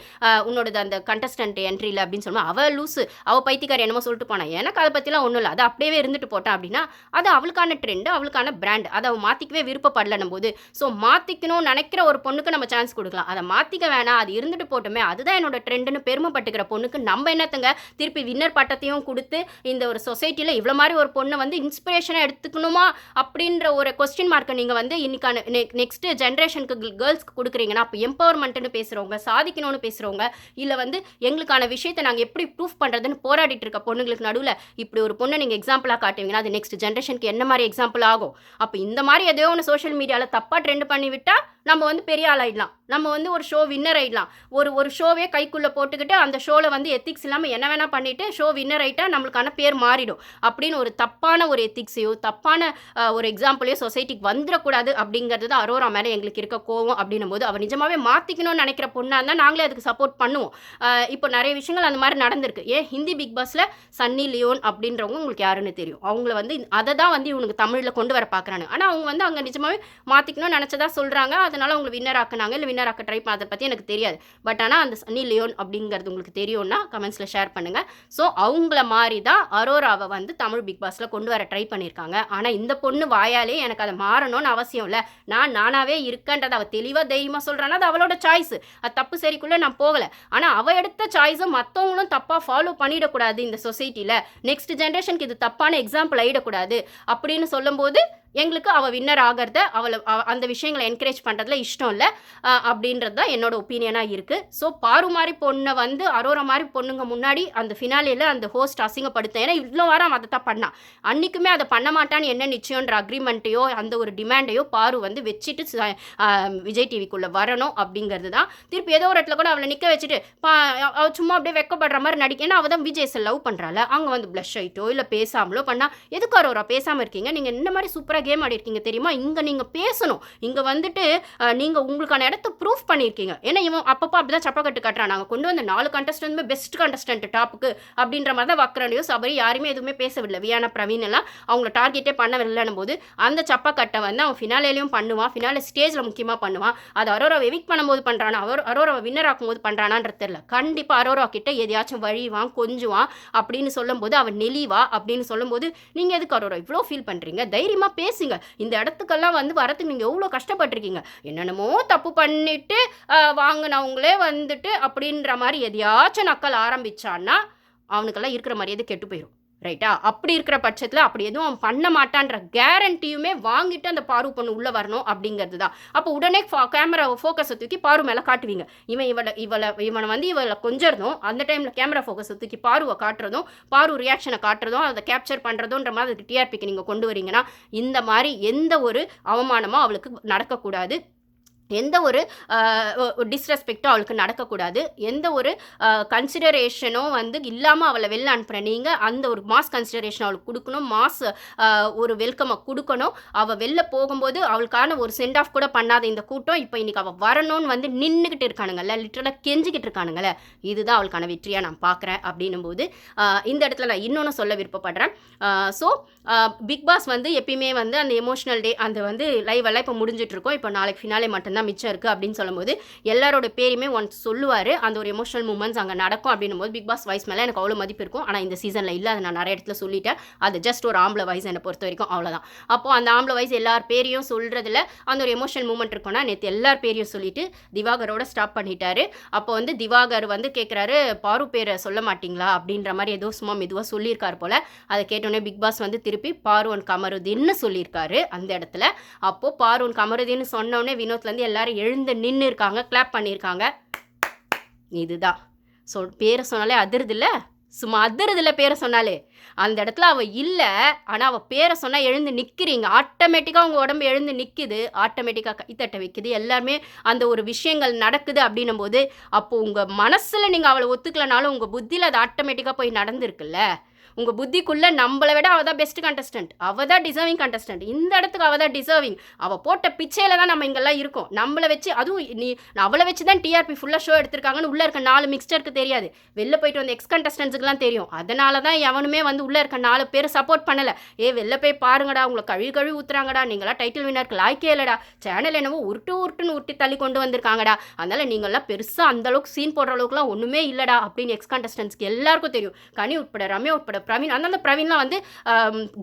உன்னோட அந்த கண்டஸ்டன்ட் என்ட்ரியில் அப்படின்னு சொன்னால் அவள் லூஸு, அவள் பைத்தியக்காரி என்னமோ சொல்லிட்டு போனான். எனக்கு அதை பற்றிலாம் ஒன்றும் இல்லை, அது அப்படியே இருந்துட்டு போட்டான் அப்படின்னா அது அவளுக்கான ட்ரெண்டு, அவளுக்கான பிராண்ட். பிராண்ட், அதை அவள் மாற்றிக்கவே விருப்பப்படலன்னும் போது ஸோ மாற்றிக்கணும்னு நினைக்கிற ஒரு பொண்ணுக்கு நம்ம சான்ஸ் கொடுக்கலாம். அதை மாற்றிக்க வேணாம், அது இருந்துட்டு போட்டுமே, அதுதான் என்னோட ட்ரெண்டுன்னு பெருமைப்பட்டுக்கிற பொண்ணுக்கு நம்ம என்னத்துங்க திருப்பி வின்னர் பட்டத்தையும் கொடுத்து இந்த ஒரு சொசைட்டியில் இவ்வளோ மாதிரி ஒரு பொண்ணை வந்து இன்ஸ்பிரேஷனாக எடுத்துக்கணுமா அப்படின்ற ஒரு கொஸ்டின் மார்க்கை நீங்கள் வந்து இன்னைக்கான நெக்ஸ்ட் ஜென்ரேஷனுக்கு கேர்ள்ஸ்க்கு கொடுக்குறீங்கன்னா, அப்போ எம்பவர்மெண்ட்டுன்னு பேசுகிறவங்க, சாதிக்கணும்னு பேசுகிறவங்க, இல்லை வந்து எங்களுக்கான விஷயத்தை நாங்கள் எப்படி ப்ரூஃப் பண்ணுறதுன்னு போராடிட்டு இருக்க பொண்ணுங்களுக்கு நடுவில் இப்படி ஒரு பொண்ணை நீங்கள் எக்ஸாம்பிளாக காட்டுவீங்கன்னா அது நெக்ஸ்ட் ஜென்ரேஷனுக்கு என்ன மாதிரி எக்ஸாம்பிள் ஆகும்? அப்போ இந்த மாதிரி எதையோ ஒன்று சோஷியல் மீடியாவில் தப்பாக ட்ரெண்ட் பண்ணி விட்டால் நம்ம வந்து பெரிய ஆள் ஆகிடலாம், நம்ம வந்து ஒரு ஷோ வின்னர் ஆகிடலாம். ஒரு ஷோவே கைக்குள்ளே போட்டுக்கிட்டு அந்த ஷோவில் வந்து எத்திக்ஸ் இல்லாமல் என்ன வேணால் பண்ணிவிட்டு ஷோ வின்னர் ஆகிட்டா நம்மளுக்கான பேர் மாறிடும் அப்படின்னு ஒரு தப்பான ஒரு எத்திக்ஸையோ தப்பான ஒரு எக்ஸாம்பிளையோ சொசைட்டிக்கு வந்துடக்கூடாது அப்படிங்கிறது தான் அரோரா மேலே எங்களுக்கு இருக்க கோவம். அப்படின்னும் போது அவள் நிஜமாவே மாற்றிக்கணும்னு நினைக்கிற பொண்ணாக இருந்தால் நாங்களே அதுக்கு சப்போர்ட் பண்ணுவோம். இப்போ நிறைய விஷயங்கள் அந்த மாதிரி நடந்திருக்கு. ஏன் ஹிந்தி பிக் பாஸில் சன்னி லியோன் அப்படின்றவங்க உங்களுக்கு யாருன்னு தெரியும், அவங்கள வந்து அதை தான் வந்து இவனுக்கு தமிழில் கொண்டு வர பார்க்குறாங்க. ஆனால் அவங்க வந்து அங்கே நிஜமாவே மாற்றிக்கணும்னு நினச்சதா சொல்கிறாங்க, அதனால் அவங்க வின்னர் ஆக்குனாங்க, இல்லை வின்னர் ஆக்க ட்ரை பண்ண, அதை பற்றி எனக்கு தெரியாது. பட் ஆனால் அந்த சன்னி லியோன் அப்படிங்கிறது உங்களுக்கு தெரியும்னா கமெண்ட்ஸில் ஷேர் பண்ணுங்கள். ஸோ அவங்கள மாதிரி தான் அரோராவை வந்து தமிழ் பிக் பாஸில் கொண்டு வர ட்ரை பண்ணியிருக்காங்க. ஆனால் இந்த பொண்ணு வாயாலே எனக்கு அதை மாறணும்னு அவசியம் இல்லை, நானாகவே இருக்கேன்றதை அவள் தெளிவாக தைரியமாக சொல்கிறான்னா அது அவளோட சாய்ஸு, அது தப்பு சரிக்குள்ளே நான் போகலை. ஆனால் அவள் எடுத்த சாய்ஸை மற்றவங்களும் தப்பாக ஃபாலோ பண்ணிடக்கூடாது. இந்த சொசைட்டியில் நெக்ஸ்ட் ஜென்ரேஷனுக்கு இது தப்பான எக்ஸாம்பிள் ஆகிடக்கூடாது அப்படின்னு சொல்லும்போது எங்களுக்கு அவள் வின்னர் ஆகிறத அந்த விஷயங்களை என்கரேஜ் பண்ணுறதுல இஷ்டம் இல்லை அப்படின்றது தான் என்னோட ஒப்பீனியனாக இருக்குது. ஸோ பாரு மாதிரி பொண்ணை வந்து அரோரா மாதிரி பொண்ணுங்க முன்னாடி அந்த ஃபினாலியில் அந்த ஹோஸ்ட் அசிங்கப்படுத்தேன். ஏன்னா இவ்வளோ வாரம் அதை தான் பண்ணான், அன்றைக்குமே அதை பண்ண மாட்டான்னு என்ன நிச்சயன்ற அக்ரிமெண்ட்டையோ அந்த ஒரு டிமாண்டையோ பாரு வந்து வச்சுட்டு விஜய் டிவிக்குள்ளே வரணும் அப்படிங்கிறது தான். திருப்பி ஏதோ ஒரு இடத்துல கூட அவளை நிற்க வச்சுட்டு அவள் சும்மா அப்படியே வெக்கப்படுற மாதிரி நடிக்க, ஏன்னா அவள் தான் விஜய்ஸை லவ் பண்ணுறாள், அங்கே வந்து ப்ளஷ் ஆகிட்டோ இல்லை பேசாமலோ பண்ணால் எதுக்கு அரோரா பேசாமல் இருக்கீங்க, நீங்கள் இந்த மாதிரி சூப்பராக கேம் ஆடி இருக்கீங்க தெரியுமா, இங்கே நீங்கள் பேசணும், இங்கே வந்துட்டு நீங்கள் உங்களுக்கான இடத்த ப்ரூஃப் பண்ணியிருக்கீங்க. ஏன்னா இவன் அப்பப்போ அப்படி தான் சப்பக்கட்டு கட்டுறான், நாங்கள் கொண்டு வந்த 4 கண்டஸ்டன்ட் பெஸ்ட் கண்டஸ்டன்ட் டாப்புக்கு அப்படின்ற மாதிரி தான் வக்கரலையோ சபரி யாருமே எதுவுமே பேசவில்லை. வியானா பிரவீன் எல்லாம் அவங்கள டார்கெட்டே பண்ணவில்லைன்னும் போது அந்த சப்பக்கட்டை வந்து அவன் ஃபினாலேயும் பண்ணுவான், ஃபினாலே ஸ்டேஜில் முக்கியமாக பண்ணுவான். அது அரோராவை எவிக்ட் பண்ணும்போது பண்ணுறானா, அரோராவை வின்னர் ஆக்கும்போது பண்ணுறானான்றது தெரியல. கண்டிப்பாக அரோரா கிட்ட எதையாச்சும் வழிவான் கொஞ்சுவான் அப்படின்னு சொல்லும்போது அவன் நெளிவா அப்படின்னு சொல்லும்போது நீங்கள் எதுக்கு அரோரா இவ்வளோ ஃபீல் பண்ணுறீங்க, தைரியமாக பேசுங்க. இந்த இடத்துக்கெல்லாம் வந்து வரத்துக்கு நீங்கள் எவ்வளோ கஷ்டப்பட்டிருக்கீங்க, என்னென்னமோ தப்பு பண்ணிட்டு வாங்கினவங்களே வந்துட்டு அப்படின்ற மாதிரி எதையாச்சும் நக்கல் ஆரம்பிச்சான்னா அவனுக்கெல்லாம் இருக்கிற மரியாதை கெட்டு போயிடும். ரைட்டா? அப்படி இருக்கிற பட்சத்தில் அப்படி எதுவும் அவன் பண்ண மாட்டான்ற கேரண்டியுமே வாங்கிட்டு அந்த பாரு பொண்ணு உள்ளே வரணும் அப்படிங்கிறது தான். அப்போ உடனே கேமராவை ஃபோக்கஸை தூக்கி பாரு மேலே காட்டுவீங்க. இவனை வந்து இவளை கொஞ்சறதும் அந்த டைமில் கேமரா ஃபோக்கஸை தூக்கி பாருவை காட்டுறதும் பாரு ரியாக்ஷனை காட்டுறதும் அதை கேப்சர் பண்ணுறதுன்ற மாதிரி அதுக்கு டிஆர்பிக்கு நீங்கள் கொண்டு வரீங்கன்னா இந்த மாதிரி எந்த ஒரு அவமானமும் அவளுக்கு நடக்கக்கூடாது, எந்த ஒரு டிஸ்ரெஸ்பெக்டும் அவளுக்கு நடக்கக்கூடாது, எந்த ஒரு கன்சிடரேஷனும் வந்து இல்லாமல் அவளை வெளில அனுப்புகிற நீங்கள் அந்த ஒரு மாஸ் கன்சிடரேஷன் அவளுக்கு கொடுக்கணும், மாஸ் ஒரு வெல்கமை கொடுக்கணும். அவள் வெளில போகும்போது அவளுக்கான ஒரு சென்ட் ஆஃப் கூட பண்ணாத இந்த கூட்டம் இப்போ இன்றைக்கி அவள் வரணும்னு வந்து நின்றுக்கிட்டு இருக்கானுங்கள்ல, லிட்டரலாக கெஞ்சிக்கிட்டு இருக்கானுங்கள, இதுதான் அவளுக்கான வெற்றியாக நான் பார்க்குறேன். அப்படின்னும் போது இந்த இடத்துல நான் இன்னொன்று சொல்ல விருப்பப்படுறேன். ஸோ பிக் பாஸ் வந்து எப்பயுமே வந்து அந்த எமோஷ்னல் டே அந்த வந்து லைவ் எல்லாம் இப்போ முடிஞ்சிட்ருக்கோம், இப்போ நாளைக்கு ஃபினாலே மட்டும்தான் மிச்சம் இருக்குது அப்படின்னு சொல்லும்போது எல்லாரோட பேருமே ஒன்ஸ் சொல்லுவார், அந்த ஒரு எமோஷனல் மூமெண்ட்ஸ் அங்கே நடக்கும். அப்படின்னும் போது பிக் பாஸ் வாய்ஸ் மேலே எனக்கு அவ்வளோ மதிப்பு இருக்கும். ஆனால் இந்த சீசனில் இல்லை, அதை நான் நிறைய இடத்துல சொல்லிட்டேன். அது ஜஸ்ட் ஒரு ஆம்பளை வாய்ஸ் என்னை பொறுத்த வரைக்கும், அவ்வளோதான். அப்போது அந்த ஆம்பளை வாய்ஸ் எல்லார் பேரையும் சொல்கிறதுல அந்த ஒரு எமோஷனல் மூமெண்ட் இருக்கும்னா நேற்று எல்லார் பேரையும் சொல்லிட்டு திவாகரோட ஸ்டாப் பண்ணிட்டாரு. அப்போ வந்து திவாகர் வந்து கேட்குறாரு பாரு பேரை சொல்ல மாட்டிங்களா அப்படின்ற மாதிரி ஏதோ சும்மா மெதுவாக சொல்லியிருக்காரு போல். அதை கேட்டோன்னே பிக் பாஸ் வந்து திருப்பி பாருவன் கமருதீன்னு சொல்லியிருக்காரு அந்த இடத்துல. அப்போது பாருவன் கமருதீன்னு சொன்னோடனே வினோத்லேருந்து எல்லாரும் எழுந்து நின்று இருக்காங்க, கிளாப் பண்ணியிருக்காங்க. இதுதான் பேரை சொன்னாலே அதிருதில்ல, சும்மா அதிருதில்ல பேரை சொன்னாலே. அந்த இடத்துல அவள் இல்லை, ஆனால் அவள் பேரை சொன்னால் எழுந்து நிற்கிறீங்க, ஆட்டோமேட்டிக்காக உங்கள் உடம்பு எழுந்து நிற்குது, ஆட்டோமேட்டிக்காக கைத்தட்ட வைக்குது, எல்லாருமே அந்த ஒரு விஷயங்கள் நடக்குது. அப்படின்னும் போது அப்போது உங்கள் மனசில் நீங்கள் அவளை ஒத்துக்கலனாலும் உங்கள் புத்தியில் அது ஆட்டோமேட்டிக்காக போய் நடந்திருக்குல்ல. உங்கள் புத்திக்குள்ளே நம்மளை விட அவள் தான் பெஸ்ட் கண்டஸ்டன்ட், அவள் தான் டிசர்விங் கண்டஸ்டன்ட், இந்த இடத்துக்கு அவள் தான் டிசர்விங். அவள் போட்ட பிச்சையில் தான் நம்ம இங்கெல்லாம் இருக்கோம். நம்மளை வச்சு அதுவும் அவளை வச்சு தான் டிஆர்பி ஃபுல்லாக ஷோ எடுத்திருக்காங்கன்னு உள்ளே இருக்க 4 மிக்ஸ்டருக்கு தெரியாது, வெளில போயிட்டு வந்த எக்ஸ் கண்டஸ்டன்ஸுக்குலாம் தெரியும். அதனால தான் எவனுமே வந்து உள்ளே இருக்க 4 பேர் சப்போர்ட் பண்ணலை. வெளில போய் பாருங்கடா, உங்களை கழுவி ஊற்றுறாங்கடா, நீங்களாம் டைட்டில் வினருக்கு லாய்க்கே இல்லைடா, சேனல் என்னவோ உருட்டுன்னு உருட்டி தள்ளி கொண்டு வந்திருக்காங்கடா, அதனால் நீங்கள்லாம் பெருசாக அந்தளவுக்கு சீன் போடுற அளவுக்குலாம் ஒன்றுமே இல்லைடா அப்படின்னு எக்ஸ் கண்டஸ்டன்ஸ்க்கு எல்லாருக்கும் தெரியும். கனி உட்பட ரம்யா உட்பட பிரவீன் அதனால பிரவீன்லாம் வந்து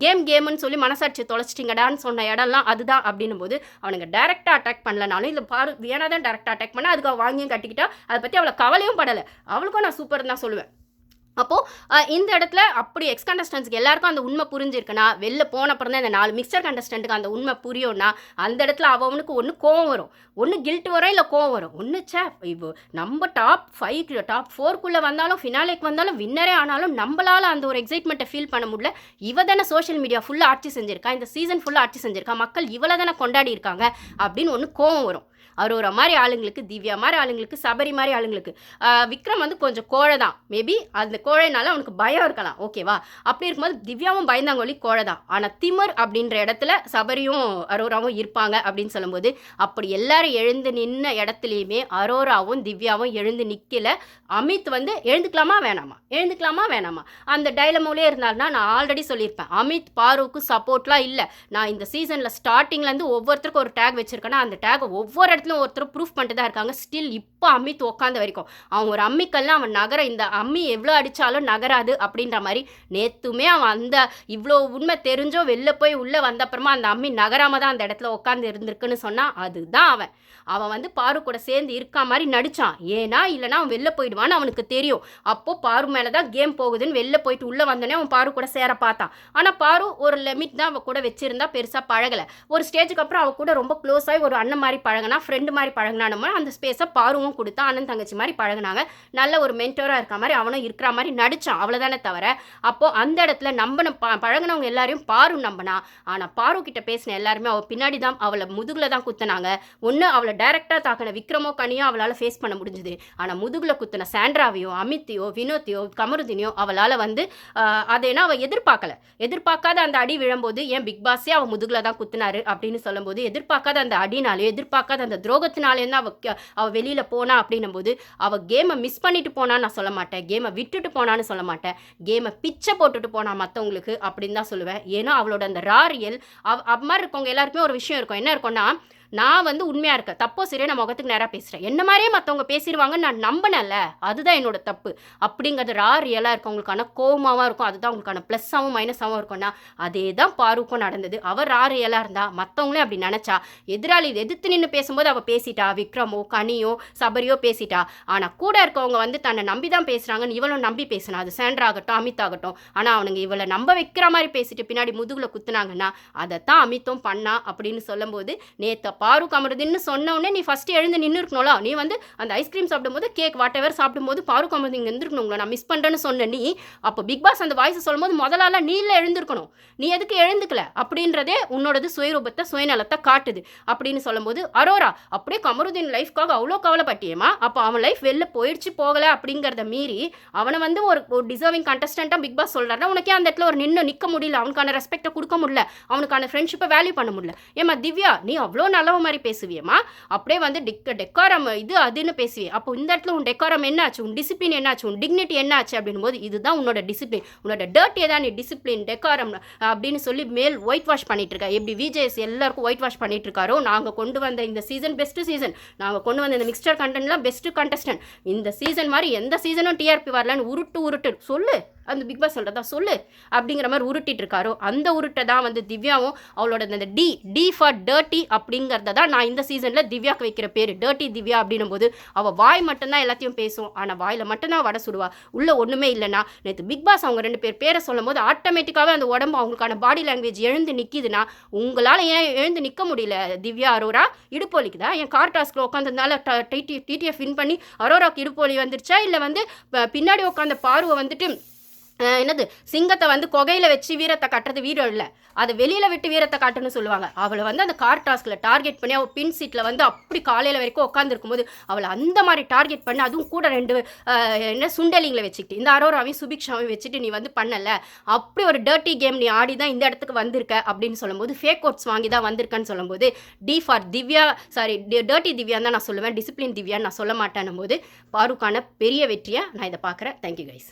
கேம்னு சொல்லி மனசாட்சி தொலைச்சிட்டிங்கடான்னு சொன்ன இடம்லாம் அதுதான் அப்படின்னும் போது அவனுங்க டேரெக்டாக அட்டாக் பண்ணலனாலும் இல்லை பாரு ஏன்னா தான் டேரெக்டாக அட்டாக் பண்ண அதுக்கு வாங்கியும் கட்டிக்கிட்டா அதை பற்றி அவளை கவலையும் படலை. அவளுக்கும் நான் சூப்பர் தான் சொல்லுவேன். அப்போது இந்த இடத்துல அப்படி எக்ஸ் கண்டஸ்டன்ஸ்க்கு எல்லாருக்கும் அந்த உண்மை புரிஞ்சிருக்குன்னா வெளில போன அப்புறம் தான் இந்த 4 மிக்சர் கண்டஸ்டண்ட்டுக்கு அந்த உண்மை புரியும்னா அந்த இடத்துல அவனுக்கு ஒன்று கோவம் வரும், ஒன்று கில்ட் வரும், இல்லை கோவம் வரும். இப்போ நம்ம டாப் 5 டாப் 4க்குள்ளே வந்தாலும் ஃபினாலேக்கு வந்தாலும் வின்னரே ஆனாலும் நம்மளால் அந்த ஒரு எக்ஸைட்மெண்ட்டை ஃபீல் பண்ண முடியல. இவ தானே சோஷியல் மீடியா ஃபுல்லாக ஆட்சி செஞ்சிருக்கா, இந்த சீசன் ஃபுல்லாக ஆட்சி செஞ்சிருக்கா, மக்கள் இவளை தானே கொண்டாடி இருக்காங்க அப்படின்னு ஒன்று கோவம் வரும். அரோரா மாதிரி ஆளுங்களுக்கு, திவ்யா மாதிரி ஆளுங்களுக்கு, சபரி மாதிரி ஆளுங்களுக்கு. விக்ரம் வந்து கொஞ்சம் கோழை தான், மேபி அந்த கோழைனால அவனுக்கு பயம் இருக்கலாம், ஓகேவா? அப்படி இருக்கும்போது திவ்யாவும் பயந்தாங்கொல்லி கோழை தான். ஆனால் திமிர் அப்படின்ற இடத்துல சபரியும் அரோராவும் இருப்பாங்க அப்படின்னு சொல்லும்போது அப்படி எல்லாரும் எழுந்து நின்ன இடத்துலையுமே அரோராவும் திவ்யாவும் எழுந்து நிற்கல. அமித் வந்து எழுந்துக்கலாமா வேணாமா அந்த டைலமோலே இருந்தாருன்னா நான் ஆல்ரெடி சொல்லியிருப்பேன். அமித் பாருவுக்கு சப்போர்ட்லாம் இல்லை. நான் இந்த சீசனில் ஸ்டார்டிங்லேருந்து ஒவ்வொருத்தருக்கும் ஒரு டேக் வச்சுருக்கேன்னா அந்த டேக் ஒவ்வொரு இடத்துல ஒருத்தர் ப்ரூஃப் பண்ணிட்டு தான் இருக்காங்க. ஸ்டில் இப்போ அமித் உட்காந்த வரைக்கும் அவன் ஒரு அம்மிக்கல்லாம் அவன் நகர இந்த அம்மி எவ்வளோ அடித்தாலும் நகராது அப்படின்ற மாதிரி நேற்றுமே அவன் அந்த இவ்வளோ உண்மை தெரிஞ்சோ வெளில போய் உள்ளே வந்தப்புறமா அந்த அம்மி நகராம தான் அந்த இடத்துல உட்காந்து இருந்திருக்குன்னு சொன்னால் அதுதான் அவன் வந்து பாரு கூட சேர்ந்து இருக்கா மாதிரி நடித்தான். ஏன்னா இல்லைனா அவன் வெளில போயிடுவான்னு அவனுக்கு தெரியும். அப்போது பாரு மேலே தான் கேம் போகுதுன்னு வெளில போயிட்டு உள்ளே வந்தோடனே அவன் பாரு கூட சேர பார்த்தான். ஆனால் பாரு ஒரு லிமிட் தான் அவள் கூட வச்சுருந்தா, பெருசாக பழகலை. ஒரு ஸ்டேஜுக்கு அப்புறம் அவள் கூட ரொம்ப க்ளோஸ் ஆகி ஒரு அண்ணன் மாதிரி பழகினா, ஃப்ரெண்டு மாதிரி பழகினான்னு அந்த ஸ்பேஸை பாருவும் கொடுத்தா. அண்ணன் தங்கச்சி மாதிரி பழகினாங்க. நல்ல ஒரு மென்டோராக இருக்க மாதிரி அவனும் இருக்கிற மாதிரி நடித்தான், அவ்வளோதானே தவிர. அப்போது அந்த இடத்துல நம்பின பழகினவங்க எல்லாரையும் பாரு நம்பினா. ஆனால் பாரு கிட்ட பேசின எல்லாருமே அவள் பின்னாடி தான் அவளை முதுகில் தான் குத்தினாங்க. ஒன்று அவளை டைரக்டாக தாக்கின விக்ரமோ கனியோ அவளால் ஃபேஸ் பண்ண முடிஞ்சுது. ஆனால் முதுகில் குத்தின சாண்ட்ராவையோ அமித்தையோ வினோத்தையோ கமருதினியோ அவளால் வந்து அதேனா அவள் எதிர்பார்க்காத அந்த அடி விழும்போது ஏன் பிக் பாஸே அவள் முதுகில் தான் குத்தினாரு அப்படின்னு சொல்லும்போது எதிர்பார்க்காத அந்த அடினாலேயோ எதிர்பார்க்காத அந்த துரோகத்தினாலேயும் தான் அவள் வெளியில் போனா அப்படின்னும் போது அவள் கேமை மிஸ் பண்ணிட்டு போனான்னு நான் சொல்ல மாட்டேன், கேமை விட்டுட்டு போனான்னு சொல்ல மாட்டேன், கேமை பிச்சை போட்டுட்டு போனா மற்றவங்களுக்கு அப்படின்னு தான் சொல்லுவேன். ஏன்னா அவளோட அந்த ராரியல் மாதிரி இருக்கவங்க எல்லாருக்குமே ஒரு விஷயம் இருக்கும். என்ன இருக்கும்னா, நான் வந்து உண்மையாக இருக்கேன், தப்போ சரியா நான் முகத்துக்கு நேராக பேசுகிறேன், என்ன மாதிரியே மற்றவங்க பேசிடுவாங்கன்னு நான் நம்பினல, அதுதான் என்னோட தப்பு அப்படிங்கிறது ரியலாக இருக்கவங்களுக்கான கோவமாகவும் இருக்கும். அதுதான் அவங்களுக்கான ப்ளஸ்ஸாகவும் மைனஸாகவும் இருக்கும்னா அதே தான் பாருக்கும் நடந்தது. அவர் ரியலாக இருந்தா மற்றவங்களே அப்படி நினச்சா எதிராளி எதிர்த்து நின்று பேசும்போது அவள் பேசிட்டா, விக்ரமோ கனியோ சபரியோ பேசிட்டா. ஆனால் கூட இருக்கவங்க வந்து தன்னை நம்பி தான் பேசுகிறாங்கன்னு இவளும் நம்பி பேசினா, அது சேண்ட்ரா ஆகட்டும் அமித் ஆகட்டும். ஆனால் அவனுங்க இவளை நம்ப வைக்கிற மாதிரி பேசிட்டு பின்னாடி முதுகில் குத்துனாங்கன்னா அதைத்தான் அமித்தும் பண்ணா அப்படின்னு சொல்லும்போது நேற்று பாரு கமருதின்னு சொன்னோடனே நீ ஃபஸ்ட்டு எழுந்து நின்று இருக்கணும்ல. நீ வந்து அந்த ஐஸ்கிரீம் சாப்பிடும்போது கேக் வாட் எவர் சாப்பிடும்போது பாரு கமருதி இங்கே எழுந்திருக்கணுங்களா, நான் மிஸ் பண்ணுறேன்னு சொன்ன நீ. அப்போ பிக் பாஸ் அந்த வாய்ஸை சொல்லும்போது முதலால நீ இல்லை எழுந்திருக்கணும், நீ எதுக்கு எழுந்துக்கல அப்படின்றதே உன்னோடது சுயரூபத்தை சுயநலத்தை காட்டுது அப்படின்னு சொல்லும்போது அரோரா அப்படியே கமருதின் லைஃப்காக அவ்வளோ கவலைப்பட்டியேமா. அப்போ அவன் லைஃப் வெளில போயிடுச்சு போகலை அப்படிங்கிறத மீறி அவனை வந்து ஒரு டிசர்விங் கண்டஸ்டண்ட்டாக பிக் பாஸ் சொல்கிறாருன்னா உனக்கே அந்த இடத்துல ஒரு நிற்க முடியல, அவனுக்கான ரெஸ்பெக்டை கொடுக்க முடியல, அவனுக்கான ஃப்ரெண்ட்ஷிப்பை வேல்யூ பண்ண முடியல. ஏமா திவ்யா நீ அவ்வளோ நல்ல மாதிரி பேசுவியம்மா, அப்படியே வந்து டெக்காரம் இது அதுன்னு பேசுவியே. அப்போ இந்த இடத்துல உன் டெக்காரம் என்னாச்சு, உன் டிசிப்ளின் என்னாச்சு, உன் டிக்னிட்டி என்னாச்சு அப்படின் போது இதுதான் உன்னோட டிசிப்ளின், உன்னோட டர்ட்டியை தான் நீ டிசிப்ளின் டெக்காரம் அப்படின்னு சொல்லி மேல் ஒயிட் வாஷ் பண்ணிட்டு இருக்கா. எப்படி விஜேஎஸ் எல்லாருக்கும் ஒயிட் வாஷ் பண்ணிட்டு இருக்காரோ, நாங்கள் கொண்டு வந்த இந்த சீசன் பெஸ்ட் சீசன், நாங்கள் கொண்டு வந்த இந்த மிக்சர் கண்டென்ட்லாம் பெஸ்ட் கண்டஸ்டன்ட், இந்த சீசன் மாதிரி எந்த சீசனும் டிஆர்பி வரலன்னு உருட்டு சொல்லு, அந்த பிக் பாஸ் சொல்கிறதா சொல்லு அப்படிங்கிற மாதிரி உருட்டிட்டு இருக்காரோ அந்த உருட்டை தான் வந்து திவ்யாவும் அவளோட அந்த டி ஃபார் டர்ட்டி அப்படிங்கிறத தான் நான் இந்த சீசனில் திவ்யாவுக்கு வைக்கிற பேர், டர்ட்டி திவ்யா அப்படின்னும் போது அவள் வாய் மட்டும்தான் எல்லாத்தையும் பேசும், ஆனால் வாயில் மட்டும்தான் வடை சுடுவா, உள்ளே ஒன்றுமே இல்லைன்னா. நேற்று பிக் பாஸ் அவங்க 2 பேரை சொல்லும் போது ஆட்டோமேட்டிக்காகவே அந்த உடம்பு அவங்களுக்கான பாடி லாங்குவேஜ் எழுந்து நிற்கிதுன்னா உங்களால் ஏன் எழுந்து நிற்க முடியல திவ்யா அரோரா? இடுப்போலிக்குதா? என் கார் டாஸ்கில் உட்காந்ததுனால டிடிஎஃப் வின் பண்ணி அரோராக்கு இடுப்போலி வந்துருச்சா, இல்லை வந்து பின்னாடி உட்காந்த பார்வை வந்துட்டு என்னது சிங்கத்தை வந்து கொகையில் வச்சு வீரத்தை காட்டுறது வீரம் இல்லை, அதை வெளியில் விட்டு வீரத்தை காட்டுன்னு சொல்லுவாங்க. அவளை வந்து அந்த கார் டாஸ்கில் டார்கெட் பண்ணி அவள் பின் சீட்டில் வந்து அப்படி காலையில் வரைக்கும் உட்காந்துருக்கும்போது அவளை அந்த மாதிரி டார்கெட் பண்ணி அதுவும் கூட 2 சுண்டலிங்களை வச்சுக்கிட்டு இந்த அரோராவையும் சுபிக்ஷாவையும் வச்சுட்டு நீ வந்து பண்ணலை, அப்படி ஒரு டர்ட்டி கேம் நீ ஆடி தான் இந்த இடத்துக்கு வந்திருக்க அப்படின்னு சொல்லும்போது ஃபேக் ஓட்ஸ் வாங்கி தான் வந்திருக்கேன்னு சொல்லும்போது டி ஃபார் திவ்யா டர்ட்டி திவ்யான்னு தான் நான் சொல்லுவேன், டிசிப்ளின் திவ்யான்னு நான் சொல்ல மாட்டேன்னும் போது பாருக்கான பெரிய வெற்றியாக நான் இதை பார்க்குறேன். Thank you guys.